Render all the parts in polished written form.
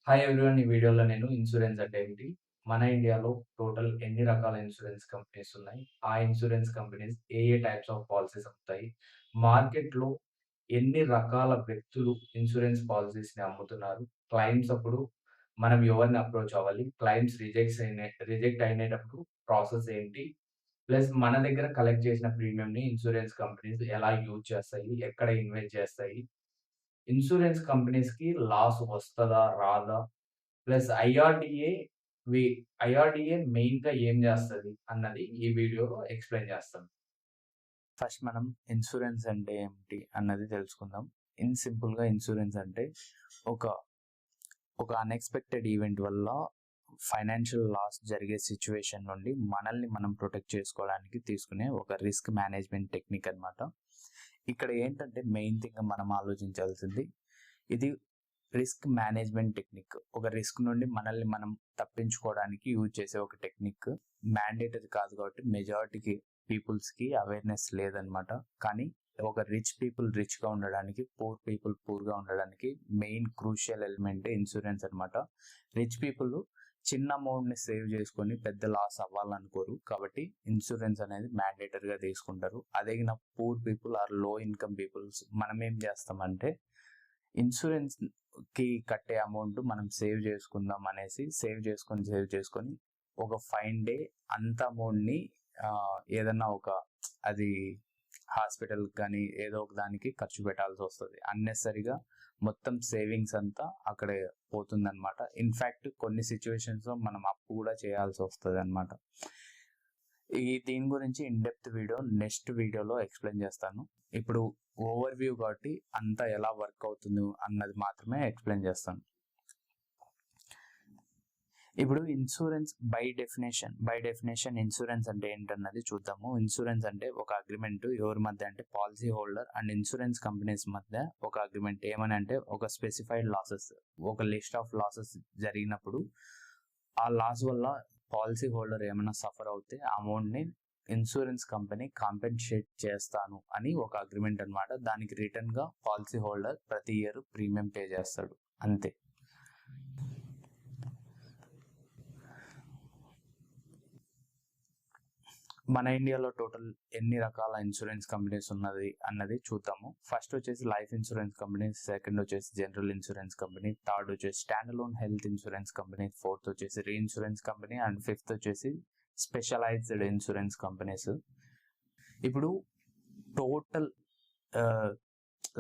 Hi everyone. ఈ వీడియోలో నేను ఇన్సూరెన్స్ అంటే ఏంటి, మన ఇండియాలో టోటల్ ఎన్ని రకాల ఇన్సూరెన్స్ కంపెనీస్ ఉన్నాయి, ఆ ఇన్సూరెన్స్ కంపెనీస్ ఏ ఏ టైప్స్ ఆఫ్ పాలిసీస్ అమ్ముతాయి, మార్కెట్‌లో ఎన్ని రకాల వ్యక్తులు ఇన్సూరెన్స్ పాలిసీస్‌ని అమ్ముతున్నారు, క్లెయిమ్స్ అప్పుడు మనం ఎవరిని అప్రోచ్ అవ్వాలి, క్లెయిమ్స్ రిజెక్ట్ అయినేటప్పుడు ప్రాసెస్ ఏంటి, ప్లస్ మన దగ్గర కలెక్ట్ చేసిన ప్రీమియంని ఇన్సూరెన్స్ కంపెనీస్ ఎలా యూజ్ చేస్తాయి, ఎక్కడ ఇన్వెస్ట్ చేస్తాయి, ఇన్సూరెన్స్ కంపెనీస్‌కి లాస్ వస్తదా? రాదా? ప్లస్ వి ఐఆర్‌డీఏ మెయిన్‌గా ఏం జేస్తది అన్నది ఈ వీడియోలో ఎక్స్‌ప్లెయిన్ చేస్తాను. ఫస్ట్ మనం ఇన్సూరెన్స్ అంటే ఏమిటి అన్నది తెలుసుకుందాం. సింపుల్‌గా ఇన్సూరెన్స్ అంటే ఒక ఒక అన్‌ఎక్స్‌పెక్టెడ్ ఈవెంట్ వల్ల ఫైనాన్షియల్ లాస్ జరిగే సిట్యుయేషన్ నుండి మనల్ని మనం ప్రొటెక్ట్ చేసుకోవడానికి తీసుకునే ఒక రిస్క్ మేనేజ్మెంట్ టెక్నిక్ అన్నమాట. ఇక్కడ ఏంటంటే మెయిన్ థింగ్ మనం ఆలోచించాల్సింది ఇది రిస్క్ మేనేజ్మెంట్ టెక్నిక్. ఒక రిస్క్ నుండి మనల్ని మనం తప్పించుకోవడానికి యూజ్ చేసే ఒక టెక్నిక్. మ్యాండేటరీ కాదు కాబట్టి మెజారిటీకి పీపుల్స్కి అవేర్నెస్ లేదనమాట. కానీ ఒక రిచ్ పీపుల్ రిచ్గా ఉండడానికి, పూర్ పీపుల్ పూర్గా ఉండడానికి మెయిన్ క్రూషియల్ ఎలిమెంట్ ఇన్సూరెన్స్ అనమాట. రిచ్ పీపుల్ చిన్న అమౌంట్ని సేవ్ చేసుకొని పెద్ద లాస్ అవ్వాలనుకోరు, కాబట్టి ఇన్సూరెన్స్ అనేది మ్యాండేటరీగా తీసుకుంటారు. అదే పూర్ పీపుల్ ఆర్ లో ఇన్కమ్ పీపుల్స్ మనం ఏం చేస్తామంటే ఇన్సూరెన్స్ కి కట్టే అమౌంట్ మనం సేవ్ చేసుకుందాం అనేసి సేవ్ చేసుకొని ఒక ఫైన్ డే అంత అమౌంట్ని ఏదన్నా ఒక అది హాస్పిటల్ కానీ ఏదో ఒక దానికి ఖర్చు పెట్టాల్సి వస్తుంది. అన్నెసరిగా మొత్తం సేవింగ్స్ అంతా అక్కడే పోతుంది అనమాట. ఇన్ఫ్యాక్ట్ కొన్ని సిచ్యువేషన్స్లో మనం అప్పు కూడా చేయాల్సి వస్తుంది అనమాట. దీని గురించి ఇన్ డెప్త్ వీడియో నెక్స్ట్ వీడియోలో ఎక్స్ప్లెయిన్ చేస్తాను. ఇప్పుడు ఓవర్ వ్యూ కాబట్టి అంతా ఎలా వర్క్ అవుతుంది అన్నది మాత్రమే ఎక్స్ప్లెయిన్ చేస్తాను. ఇప్పుడు ఇన్సూరెన్స్ బై డెఫినేషన్ ఇన్సూరెన్స్ అంటే ఏంటన్నది చూద్దాము. ఇన్సూరెన్స్ అంటే ఒక అగ్రిమెంట్ ఎవరి మధ్య అంటే policy holder and insurance companies మధ్య ఒక అగ్రిమెంట్. ఏమని అంటే ఒక స్పెసిఫైడ్ లాసెస్, ఒక లిస్ట్ ఆఫ్ లాసెస్ జరిగినప్పుడు ఆ లాస్ వల్ల పాలసీ హోల్డర్ ఏమైనా సఫర్ అవుతే ఆ అమౌంట్ని ఇన్సూరెన్స్ కంపెనీ కాంపెన్సేట్ చేస్తాను అని ఒక అగ్రిమెంట్ అనమాట. దానికి రిటర్న్గా పాలసీ హోల్డర్ ప్రతి ఇయర్ ప్రీమియం పే చేస్తాడు, అంతే. మన ఇండియాలో టోటల్ ఎన్ని రకాల ఇన్సూరెన్స్ కంపెనీస్ ఉన్నది అన్నది చూద్దాము. ఫస్ట్ వచ్చేసి లైఫ్ ఇన్సూరెన్స్ కంపెనీ, సెకండ్ వచ్చేసి జనరల్ ఇన్సూరెన్స్ కంపెనీ, థర్డ్ వచ్చేసి stand alone health insurance company, fourth వచ్చేసి రీ ఇన్సూరెన్స్ కంపెనీ అండ్ ఫిఫ్త్ వచ్చేసి స్పెషలైజ్డ్ ఇన్సూరెన్స్ కంపెనీస్. ఇప్పుడు టోటల్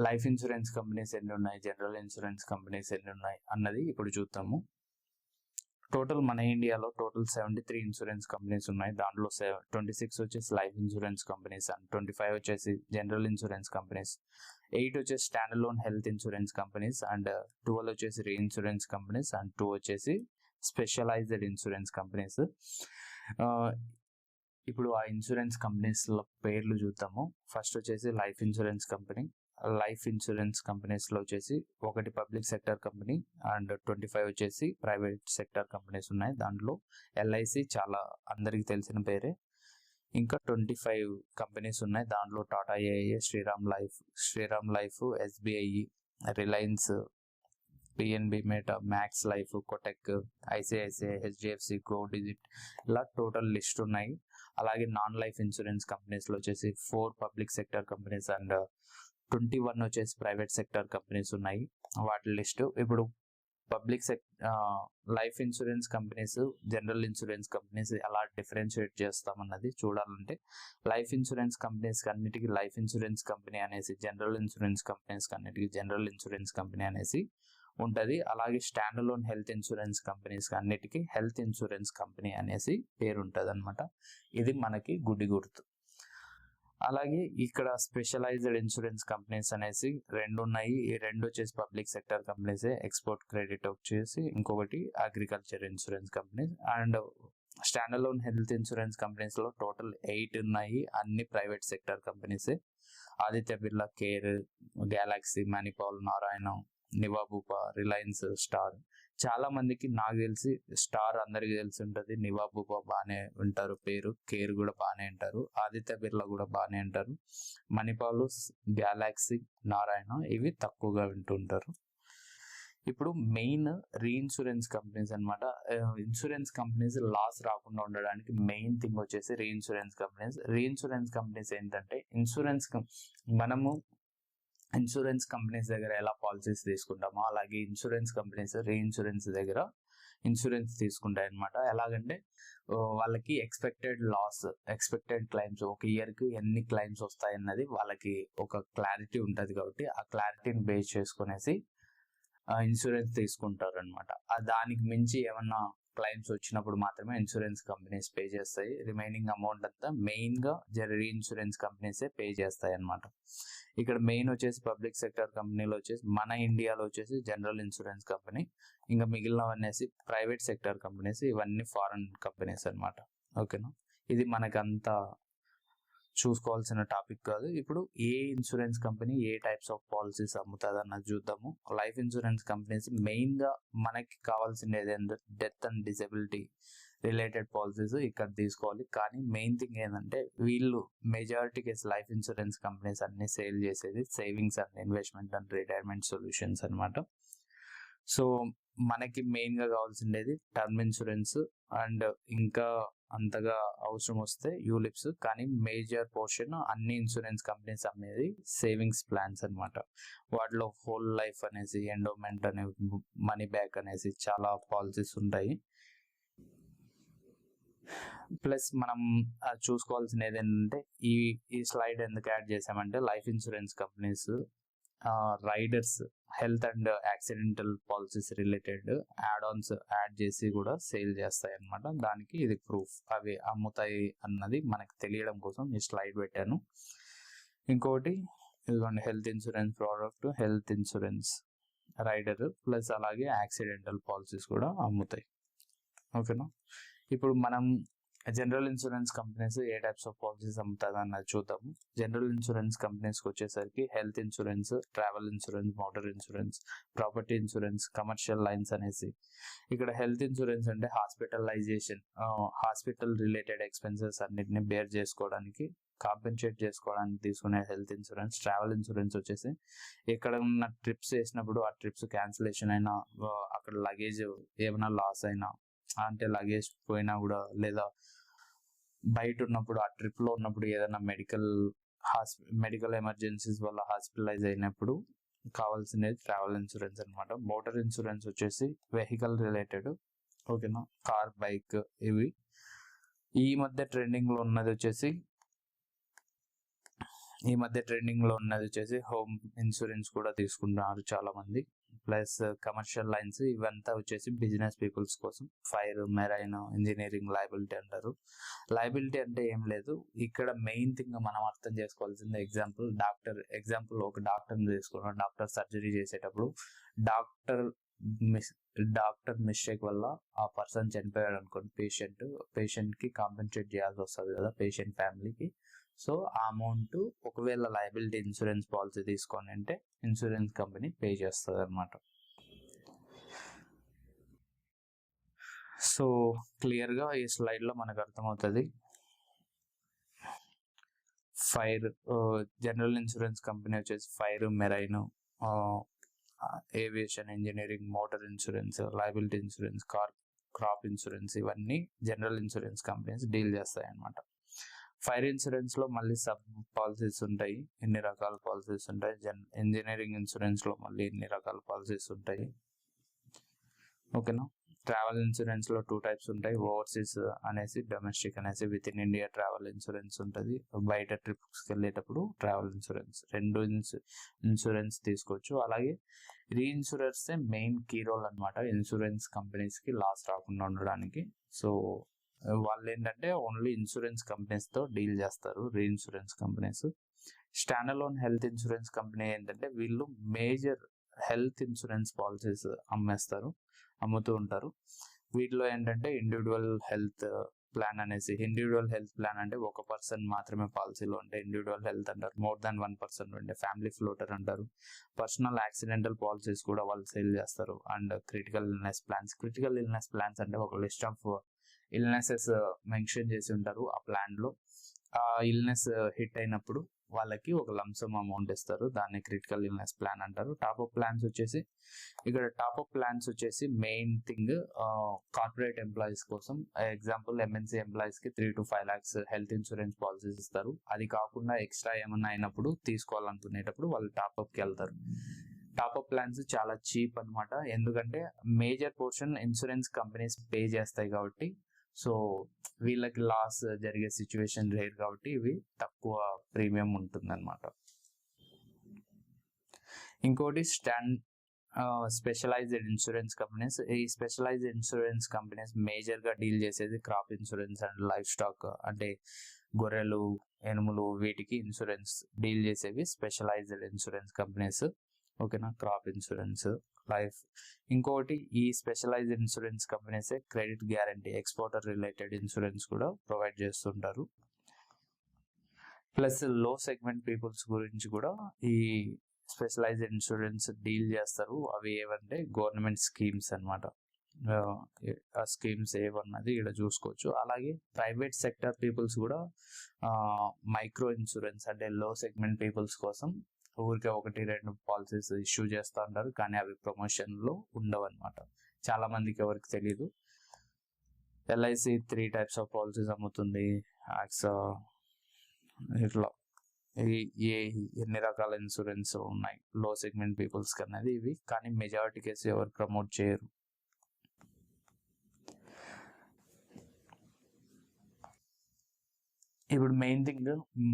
లైఫ్ ఇన్సూరెన్స్ కంపెనీస్ ఎన్ని ఉన్నాయి, జనరల్ ఇన్సూరెన్స్ కంపెనీస్ ఎన్ని ఉన్నాయి అన్నది ఇప్పుడు చూద్దాము. టోటల్ మన ఇండియాలో టోటల్ 73 ఇన్సూరెన్స్ కంపెనీస్ ఉన్నాయి. దాంట్లో 26 వచ్చేసి లైఫ్ ఇన్సూరెన్స్ కంపెనీస్ అండ్ 25 వచ్చేసి జనరల్ ఇన్సూరెన్స్ కంపెనీస్, 8 వచ్చేసి stand alone health insurance companies and 12 వచ్చేసి రీ ఇన్సూరెన్స్ కంపెనీస్ అండ్ 2 వచ్చేసి స్పెషలైజ్డ్ ఇన్సూరెన్స్ కంపెనీస్. ఇప్పుడు ఆ ఇన్సూరెన్స్ కంపెనీస్ల పేర్లు చూద్దాము. ఫస్ట్ వచ్చేసి life insurance company. Life insurance కంపెనీస్లో వచ్చేసి ఒకటి పబ్లిక్ సెక్టర్ కంపెనీ అండ్ 25 వచ్చేసి ప్రైవేట్ సెక్టర్ కంపెనీస్ ఉన్నాయి. దాంట్లో ఎల్ఐసి చాలా అందరికీ తెలిసిన పేరే. ఇంకా 25 కంపెనీస్ ఉన్నాయి. దాంట్లో Tata AIA, Shriram life, SBI, Reliance, PNB, Meta, Max Life, Kotak, ICICI, HDFC, Go Digit, ఇలా టోటల్ లిస్ట్ ఉన్నాయి. అలాగే నాన్ లైఫ్ ఇన్సూరెన్స్ కంపెనీస్లో వచ్చేసి 4 పబ్లిక్ సెక్టర్ కంపెనీస్ అండ్ 21 వచ్చేసి ప్రైవేట్ సెక్టర్ కంపెనీస్ ఉన్నాయి. వాటి లిస్ట్ ఇప్పుడు life insurance companies, general insurance companies ఎలా డిఫరెన్షియేట్ చేస్తామన్నది చూడాలంటే లైఫ్ ఇన్సూరెన్స్ కంపెనీస్ అన్నిటికీ లైఫ్ ఇన్సూరెన్స్ కంపెనీ అనేసి, జనరల్ ఇన్సూరెన్స్ కంపెనీస్ అన్నిటికీ జనరల్ ఇన్సూరెన్స్ కంపెనీ అనేసి ఉంటుంది. అలాగే stand alone health insurance companies అన్నిటికీ హెల్త్ ఇన్సూరెన్స్ కంపెనీ అనేసి పేరు ఉంటుంది అనమాట. ఇది మనకి గుడి గుర్తు. అలాగే ఇక్కడ స్పెషలైజ్డ్ ఇన్సూరెన్స్ కంపెనీస్ అనేసి 2 ఉన్నాయి. ఈ 2 వచ్చేసి పబ్లిక్ సెక్టర్ కంపెనీసే. ఎక్స్పోర్ట్ క్రెడిట్ వచ్చేసి ఇంకొకటి agriculture insurance companies. And stand alone health insurance కంపెనీస్లో టోటల్ 8 ఉన్నాయి. అన్ని ప్రైవేట్ సెక్టర్ కంపెనీసే. Aditya Birla Care, Galaxy, Manipal, Narayana, Niva Bupa, Reliance, Star. చాలా మందికి నాకు తెలిసి స్టార్ అందరికి తెలిసి ఉంటుంది, నివాబూపా బాగానే ఉంటారు పేరు, కేర్ కూడా బాగానే ఉంటారు, ఆదిత్య బిర్లా కూడా బాగానే ఉంటారు, మణిపాల్, గ్యాలక్సీ, నారాయణ ఇవి తక్కువగా వింటుంటారు. ఇప్పుడు మెయిన్ రీఇన్సూరెన్స్ కంపెనీస్ అనమాట. ఇన్సూరెన్స్ కంపెనీస్ లాస్ రాకుండా ఉండడానికి మెయిన్ థింగ్ వచ్చేసి రీఇన్సూరెన్స్ కంపెనీస్ ఏంటంటే మనము ఇన్సూరెన్స్ కంపెనీస్ దగ్గర ఎలా పాలసీస్ తీసుకుంటామో అలాగే ఇన్సూరెన్స్ కంపెనీస్ రీఇన్సూరెన్స్ దగ్గర ఇన్సూరెన్స్ తీసుకుంటాయి అనమాట. ఎలాగంటే వాళ్ళకి ఎక్స్పెక్టెడ్ క్లైమ్స్ ఒక ఇయర్కి ఎన్ని క్లైమ్స్ వస్తాయి అన్నది వాళ్ళకి ఒక క్లారిటీ ఉంటుంది. కాబట్టి ఆ క్లారిటీని బేస్ చేసుకునేసి ఇన్సూరెన్స్ తీసుకుంటారు అనమాట. దానికి మించి ఏమన్నా క్లైమ్స్ వచ్చినప్పుడు మాత్రమే ఇన్సూరెన్స్ కంపెనీస్ పే చేస్తాయి. రిమైనింగ్ అమౌంట్ అంతా మెయిన్ గా రీఇన్సూరెన్స్ కంపెనీసే పే చేస్తాయి అనమాట. ఇక్కడ మెయిన్ వచ్చేసి పబ్లిక్ సెక్టర్ కంపెనీలో వచ్చేసి మన ఇండియాలో వచ్చేసి జనరల్ ఇన్సూరెన్స్ కంపెనీ, ఇంకా మిగిలినవనేసి ప్రైవేట్ సెక్టర్ కంపెనీస్, ఇవన్నీ ఫారెన్ కంపెనీస్ అనమాట. ఓకేనా, ఇది మనకంత చూసుకోవాల్సిన టాపిక్ కాదు. ఇప్పుడు ఏ ఇన్సూరెన్స్ కంపెనీ ఏ టైప్స్ ఆఫ్ పాలసీస్ అమ్ముతుంది అన్నది చూద్దాము. లైఫ్ ఇన్సూరెన్స్ కంపెనీస్ మెయిన్ గా మనకి కావాల్సింది ఏదంటే death and disability related policies ఇక్కడ తీసుకోవాలి. కానీ మెయిన్ థింగ్ ఏంటంటే వీళ్ళు majority case life insurance companies అన్ని సేల్ చేసేది savings and investment and retirement solutions అనమాట. సో మనకి మెయిన్ గా కావాల్సిండేది టర్మ్ ఇన్సూరెన్స్ అండ్ ఇంకా అంతగా అవసరం వస్తే యూలిప్స్. కానీ మేజర్ పోర్షన్ అన్ని ఇన్సూరెన్స్ కంపెనీస్ అమ్మేది సేవింగ్స్ ప్లాన్స్ అనమాట. వాటిలో హోల్ లైఫ్ అనేసి, ఎండోమెంట్ అనే, మనీ బ్యాక్ అనేసి చాలా పాలసీస్ ఉంటాయి. ప్లస్ మనం చూసుకోవాల్సిన ఏదేంటంటే ఈ స్లైడ్ ఎందుకు యాడ్ చేసామంటే life insurance companies riders health and accidental policies related add చేసి కూడా సేల్ చేస్తాయి అనమాట. దానికి ఇది ప్రూఫ్, అవి అమ్ముతాయి అన్నది మనకు తెలియడం కోసం ఈ స్లైడ్ పెట్టాను. ఇంకోటి ఇదిగోండి, health insurance product, health insurance rider plus అలాగే యాక్సిడెంటల్ పాలసీస్ కూడా అమ్ముతాయి. ఓకేనా, ఇప్పుడు మనం జనరల్ ఇన్సూరెన్స్ కంపెనీస్ ఏ టైప్స్ ఆఫ్ పాలసీస్ అమ్ముతుంది అన్నది చూద్దాము. జనరల్ ఇన్సూరెన్స్ కంపెనీస్కి వచ్చేసరికి health insurance, travel insurance, motor insurance, property insurance, commercial lines అనేసి. ఇక్కడ హెల్త్ ఇన్సూరెన్స్ అంటే హాస్పిటల్ రిలేటెడ్ ఎక్స్పెన్సెస్ అన్నిటిని బేర్ చేసుకోవడానికి, కాంపెన్సేట్ చేసుకోవడానికి తీసుకునే హెల్త్ ఇన్సూరెన్స్. ట్రావెల్ ఇన్సూరెన్స్ వచ్చేసి ఎక్కడ ఉన్న ట్రిప్స్ వేసినప్పుడు ఆ ట్రిప్స్ క్యాన్సిలేషన్ అయినా, అక్కడ లగేజ్ ఏమైనా లాస్ అయినా, అంటే లగేజ్ పోయినా కూడా, లేదా బయట ఉన్నప్పుడు ఆ ట్రిప్ లో ఉన్నప్పుడు ఏదైనా మెడికల్ ఎమర్జెన్సీస్ వల్ల హాస్పిటలైజ్ అయినప్పుడు కావాల్సినది ట్రావెల్ ఇన్సూరెన్స్ అనమాట. మోటార్ ఇన్సూరెన్స్ వచ్చేసి వెహికల్ రిలేటెడ్. ఓకేనా, కార్, బైక్ ఇవి. ఈ మధ్య ట్రెండింగ్ లో ఉన్నది వచ్చేసి హోమ్ ఇన్సూరెన్స్ కూడా తీసుకుంటున్నారు చాలా మంది. ప్లస్ కమర్షియల్ లైన్స్, ఇవంతా వచ్చేసి బిజినెస్ పీపుల్స్ కోసం. ఫైర్, మెరైన్, ఇంజనీరింగ్ లయబిలిటీ అంటారు. లయబిలిటీ అంటే ఏం లేదు, ఇక్కడ మెయిన్ థింగ్ మనం అర్థం చేసుకోవాల్సింది ఎగ్జాంపుల్ ఒక డాక్టర్ని తీసుకున్నాం. డాక్టర్ సర్జరీ చేసేటప్పుడు డాక్టర్ మిస్టేక్ వల్ల ఆ పర్సన్ చనిపోయాడు అనుకోండి, పేషెంట్ కి కాంపెన్సేట్ చేయాల్సి వస్తుంది కదా పేషెంట్ ఫ్యామిలీకి. సో ఆ అమౌంట్ ఒకవేళ లయబిలిటీ ఇన్సూరెన్స్ పాలసీ తీసుకొని అంటే ఇన్సూరెన్స్ కంపెనీ పే చేస్తుంది అనమాట. సో క్లియర్ గా ఈ స్లైడ్ లో మనకు అర్థమవుతుంది. ఫైర్ జనరల్ ఇన్సూరెన్స్ కంపెనీ వచ్చేసి fire, marine, aviation, engineering, motor insurance, liability insurance, crop insurance, ఇవన్నీ జనరల్ ఇన్సూరెన్స్ కంపెనీస్ డీల్ చేస్తాయి అన్నమాట. ఫైర్ ఇన్సూరెన్స్ లో మళ్ళీ సబ్ పాలసీస్ ఉంటాయి, ఎన్ని రకాల పాలసీస్ ఉంటాయి. ఇంజనీరింగ్ ఇన్సూరెన్స్ లో మళ్ళీ ఎన్ని రకాల పాలసీస్ ఉంటాయి. ఓకేనా, ట్రావెల్ ఇన్సూరెన్స్ లో 2 టైప్స్ ఉంటాయి, ఓవర్సీస్ అనేసి, డొమెస్టిక్ అనేసి. With in India travel insurance ఉంటుంది, బయట ట్రిప్స్కి వెళ్ళేటప్పుడు ట్రావెల్ ఇన్సూరెన్స్. 2 ఇన్సూరెన్స్ తీసుకోవచ్చు. అలాగే రీఇన్సూరెన్స్ మెయిన్ కీ రోల్ అనమాట ఇన్సూరెన్స్ కంపెనీస్ కి లాస్ రాకుండా ఉండడానికి. సో వాళ్ళు ఏంటంటే ఓన్లీ ఇన్సూరెన్స్ కంపెనీస్ తో డీల్ చేస్తారు reinsurance companies. Stand alone health insurance company ఏంటంటే వీళ్ళు మేజర్ హెల్త్ ఇన్సూరెన్స్ పాలసీస్ అమ్ముతూ ఉంటారు. వీటిలో ఏంటంటే ఇండివిజువల్ హెల్త్ ప్లాన్ అంటే ఒక పర్సన్ మాత్రమే పాలసీలో ఉంటే ఇండివిజువల్ హెల్త్ అంటారు. మోర్ దాన్ 1 పర్సన్ ఉంటే ఫ్యామిలీ ఫ్లోటర్ అంటారు. పర్సనల్ యాక్సిడెంటల్ పాలసీస్ కూడా వాళ్ళు సేల్ చేస్తారు. అండ్ క్రిటికల్ ఇల్నెస్ ప్లాన్స్ అంటే ఒక లిస్ట్ ఆఫ్ ఇల్నెసెస్ మెన్షన్ చేసి ఉంటారు ఆ ప్లాన్ లో. ఆ ఇల్నెస్ హిట్ అయినప్పుడు వాళ్ళకి ఒక లంసమ్ అమౌంట్ ఇస్తారు. దాన్ని క్రిటికల్ ఇల్నెస్ ప్లాన్ అంటారు. టాప్అప్ ప్లాన్స్ వచ్చేసి ఇక్కడ టాప్అప్ ప్లాన్స్ వచ్చేసి మెయిన్ థింగ్ కార్పొరేట్ ఎంప్లాయీస్ కోసం. ఎగ్జాంపుల్ ఎంఎన్సీ ఎంప్లాయీస్ కి 3 to 5 lakhs health insurance policies ఇస్తారు. అది కాకుండా ఎక్స్ట్రా ఏమన్నా అయినప్పుడు తీసుకోవాలనుకునేటప్పుడు వాళ్ళు టాప్అప్ కి వెళ్తారు. టాప్అప్ ప్లాన్స్ చాలా చీప్ అన్నమాట. ఎందుకంటే major portion insurance companies pay చేస్తాయి కాబట్టి, సో వీళ్ళకి లాస్ జరిగే సిచ్యువేషన్ రేర్ కాబట్టి ఇవి తక్కువ ప్రీమియం ఉంటుంది అనమాట. ఇంకోటి స్పెషలైజ్డ్ ఇన్సూరెన్స్ కంపెనీస్. ఈ స్పెషలైజ్డ్ ఇన్సూరెన్స్ కంపెనీస్ మేజర్ గా డీల్ చేసేది crop insurance and life stock, అంటే గొర్రెలు, ఎనుములు, వీటికి ఇన్సూరెన్స్ డీల్ చేసేవి స్పెషలైజ్డ్ ఇన్సూరెన్స్ కంపెనీస్. ఓకేనా, క్రాప్ ఇన్సూరెన్స్, లైఫ్. ఇంకోటి ఈ specialised insurance companies credit guarantee, exporter related insurance కూడా ప్రొవైడ్ చేస్తుంటారు. ప్లస్ లో సెగ్మెంట్ పీపుల్స్ గురించి కూడా ఈ స్పెషలైజ్డ్ ఇన్సూరెన్స్ డీల్ చేస్తారు. అవి ఏవంటే గవర్నమెంట్ స్కీమ్స్ అనమాట. ఆ స్కీమ్స్ ఏవన్నది ఇక్కడ చూసుకోవచ్చు. అలాగే ప్రైవేట్ సెక్టర్ పీపుల్స్ కూడా మైక్రో ఇన్సూరెన్స్, అంటే లో సెగ్మెంట్ పీపుల్స్ కోసం ఊరికే 1-2 పాలసీస్ ఇష్యూ చేస్తూ ఉంటారు, కానీ అవి ప్రమోషన్ లో ఉండవు అనమాట. చాలా మందికి ఎవరికి తెలియదు. ఎల్ఐసి 3 types ఆఫ్ పాలసీస్ అమ్ముతుంది. యాక్సా, ఇట్లా ఎన్ని రకాల ఇన్సూరెన్స్ ఉన్నాయి లో సెగ్మెంట్ పీపుల్స్ కి అనేది ఇవి, కానీ మెజారిటీ కేసు ఎవరు ప్రమోట్ చేయరు. ఇప్పుడు మెయిన్ థింగ్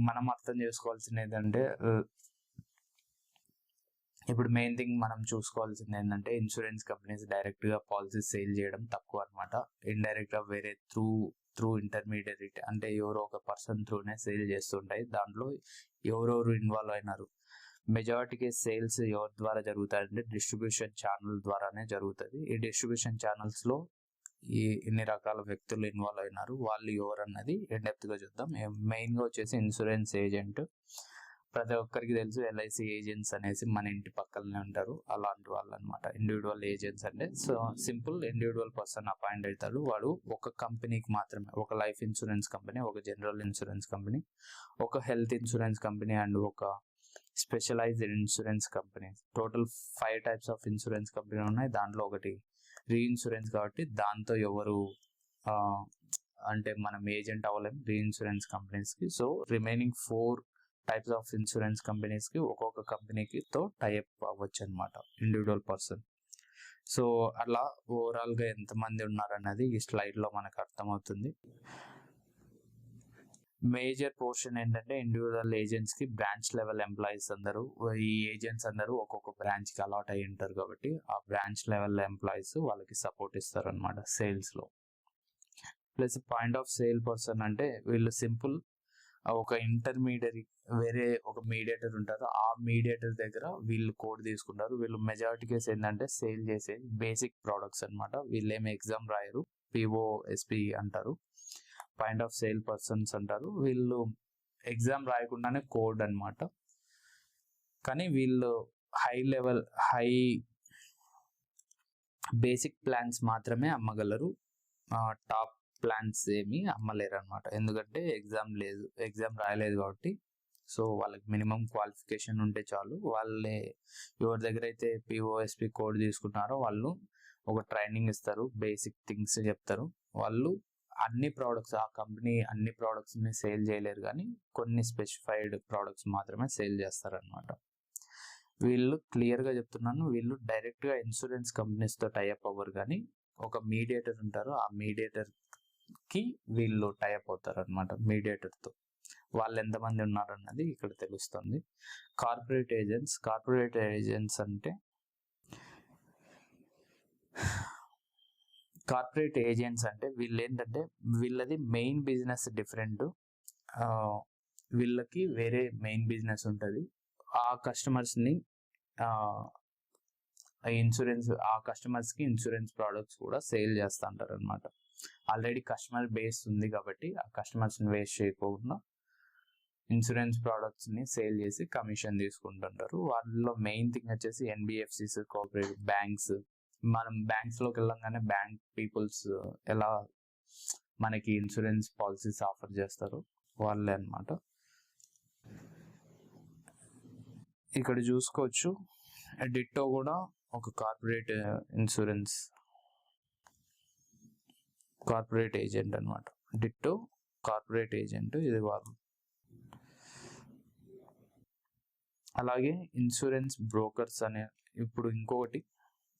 మనం అర్థం చేసుకోవాల్సింది ఏంటంటే, ఇన్సూరెన్స్ కంపెనీస్ డైరెక్ట్ గా పాలసీ సేల్ చేయడం తక్కువ అనమాట. ఇండైరెక్ట్ గా వేరే త్రూ ఇంటర్మీడియరీ, అంటే ఎవరో ఒక పర్సన్ త్రూనే సేల్ చేస్తుంటాయి. దాంట్లో ఎవరెవరు ఇన్వాల్వ్ అయినారు, మెజారిటీకి సేల్స్ ఎవరి ద్వారా జరుగుతాయంటే డిస్ట్రిబ్యూషన్ ఛానల్ ద్వారానే జరుగుతుంది. ఈ డిస్ట్రిబ్యూషన్ ఛానల్స్ లో ఎన్ని రకాల వ్యక్తులు ఇన్వాల్వ్ అయినారు, వాళ్ళు ఎవరు అన్నది డెప్త్ గా చూద్దాం. మెయిన్ గా వచ్చేసి ఇన్సూరెన్స్ ఏజెంట్. ప్రతి ఒక్కరికి తెలుసు ఎల్ఐసి ఏజెంట్స్ అనేసి మన ఇంటి పక్కనే ఉంటారు, అలాంటి వాళ్ళు అనమాట. ఇండివిజువల్ ఏజెంట్స్ అంటే so simple, individual person appoint అవుతాడు. వాడు ఒక కంపెనీకి మాత్రమే, ఒక లైఫ్ ఇన్సూరెన్స్ కంపెనీ, ఒక జనరల్ ఇన్సూరెన్స్ కంపెనీ, ఒక హెల్త్ ఇన్సూరెన్స్ కంపెనీ అండ్ ఒక specialised insurance company. Total 5 types of insurance company ఉన్నాయి. దాంట్లో ఒకటి రీఇన్సూరెన్స్ కాబట్టి దాంతో ఎవరు అంటే మనం ఏజెంట్ అవ్వలేం రీఇన్సూరెన్స్ కంపెనీస్ కి. So remaining 4 types of insurance companies కి ఒక్కొక్క కంపెనీకి తో టైఅప్ అవ్వచ్చు అనమాట, ఇండివిజువల్ పర్సన్. సో అలా ఓవరాల్ గా ఎంతమంది ఉన్నారన్నది ఈ స్లైడ్ లో మనకు అర్థమవుతుంది. మేజర్ పోర్షన్ ఏంటంటే ఇండివిజువల్ ఏజెంట్స్ కి బ్రాంచ్ లెవెల్ ఎంప్లాయీస్ అందరూ, ఈ ఏజెంట్స్ అందరూ ఒక్కొక్క బ్రాంచ్ కి అలాట్ అయ్యి ఉంటారు కాబట్టి ఆ బ్రాంచ్ లెవెల్ ఎంప్లాయీస్ వాళ్ళకి సపోర్ట్ ఇస్తారు అనమాట సేల్స్ లో. Plus point of sale person అంటే వీళ్ళు సింపుల్ ఒక ఇంటర్మీడియరీ, వేరే ఒక మీడియేటర్ ఉంటారు, ఆ మీడియేటర్ దగ్గర వీళ్ళు కోడ్ తీసుకుంటారు. వీళ్ళు మెజారిటీ కేసు ఏంటంటే సేల్ చేసే బేసిక్ ప్రోడక్ట్స్ అనమాట. వీళ్ళు ఏమి ఎగ్జామ్ రాయరు, POSP అంటారు, పాయింట్ ఆఫ్ సేల్ పర్సన్స్ అంటారు. వీళ్ళు ఎగ్జామ్ రాయకుండానే కోడ్ అనమాట, కానీ వీళ్ళు హై బేసిక్ ప్లాన్స్ మాత్రమే అమ్మగలరు. టాప్ ప్లాన్స్ ఏమి అమ్మలేరు అనమాట, ఎందుకంటే ఎగ్జామ్ రాయలేదు కాబట్టి. సో వాళ్ళకి మినిమం క్వాలిఫికేషన్ ఉంటే చాలు. వాళ్ళే ఎవరి దగ్గర అయితే POSP కోడ్ తీసుకుంటారో వాళ్ళు ఒక ట్రైనింగ్ ఇస్తారు, బేసిక్ థింగ్స్ చెప్తారు. వాళ్ళు అన్ని ప్రోడక్ట్స్, ఆ కంపెనీ అన్ని ప్రోడక్ట్స్ ని సేల్ చేయలేరు, కానీ కొన్ని స్పెసిఫైడ్ ప్రోడక్ట్స్ మాత్రమే సేల్ చేస్తారనమాట. వీళ్ళు క్లియర్ గా చెప్తున్నాను, వీళ్ళు డైరెక్ట్ గా ఇన్సూరెన్స్ కంపెనీస్ తో టైఅప్ అవ్వరు, కానీ ఒక మీడియేటర్ ఉంటారు, ఆ మీడియేటర్ కి వీళ్ళు టైఅప్ అవుతారు అనమాట. మీడియేటర్ తో వాళ్ళు ఎంతమంది ఉన్నారు అన్నది ఇక్కడ తెలుస్తుంది. కార్పొరేట్ ఏజెంట్స్ అంటే వీళ్ళు ఏంటంటే వీళ్ళది మెయిన్ బిజినెస్ డిఫరెంట్. వీళ్ళకి వేరే మెయిన్ బిజినెస్ ఉంటుంది. ఆ కస్టమర్స్ కి ఇన్సూరెన్స్ ప్రోడక్ట్స్ కూడా సేల్ చేస్తూ ఉంటారు అనమాట. ఆల్రెడీ కస్టమర్ బేస్ ఉంది కాబట్టి ఆ కస్టమర్స్ ని వేస్ట్ చేయకుండా ఇన్సూరెన్స్ ప్రోడక్ట్స్ ని సేల్ చేసి కమిషన్ తీసుకుంటుంటారు. వాళ్ళలో మెయిన్ థింగ్ వచ్చేసి NBFCs, కోఆపరేటివ్ బ్యాంక్స్. మనం బ్యాంక్స్ లోకి వెళ్ళంగానే బ్యాంక్ పీపుల్స్ ఎలా మనకి ఇన్సూరెన్స్ పాలసీస్ ఆఫర్ చేస్తారు వాళ్ళే అనమాట. ఇక్కడ చూసుకోవచ్చు డిట్టో కూడా ఒక కార్పొరేట్ ఏజెంట్ అనమాట. డిట్టో కార్పొరేట్ ఏజెంట్ ఇది వాళ్ళు. అలాగే ఇన్సూరెన్స్ బ్రోకర్స్ అనే ఇప్పుడు ఇంకొకటి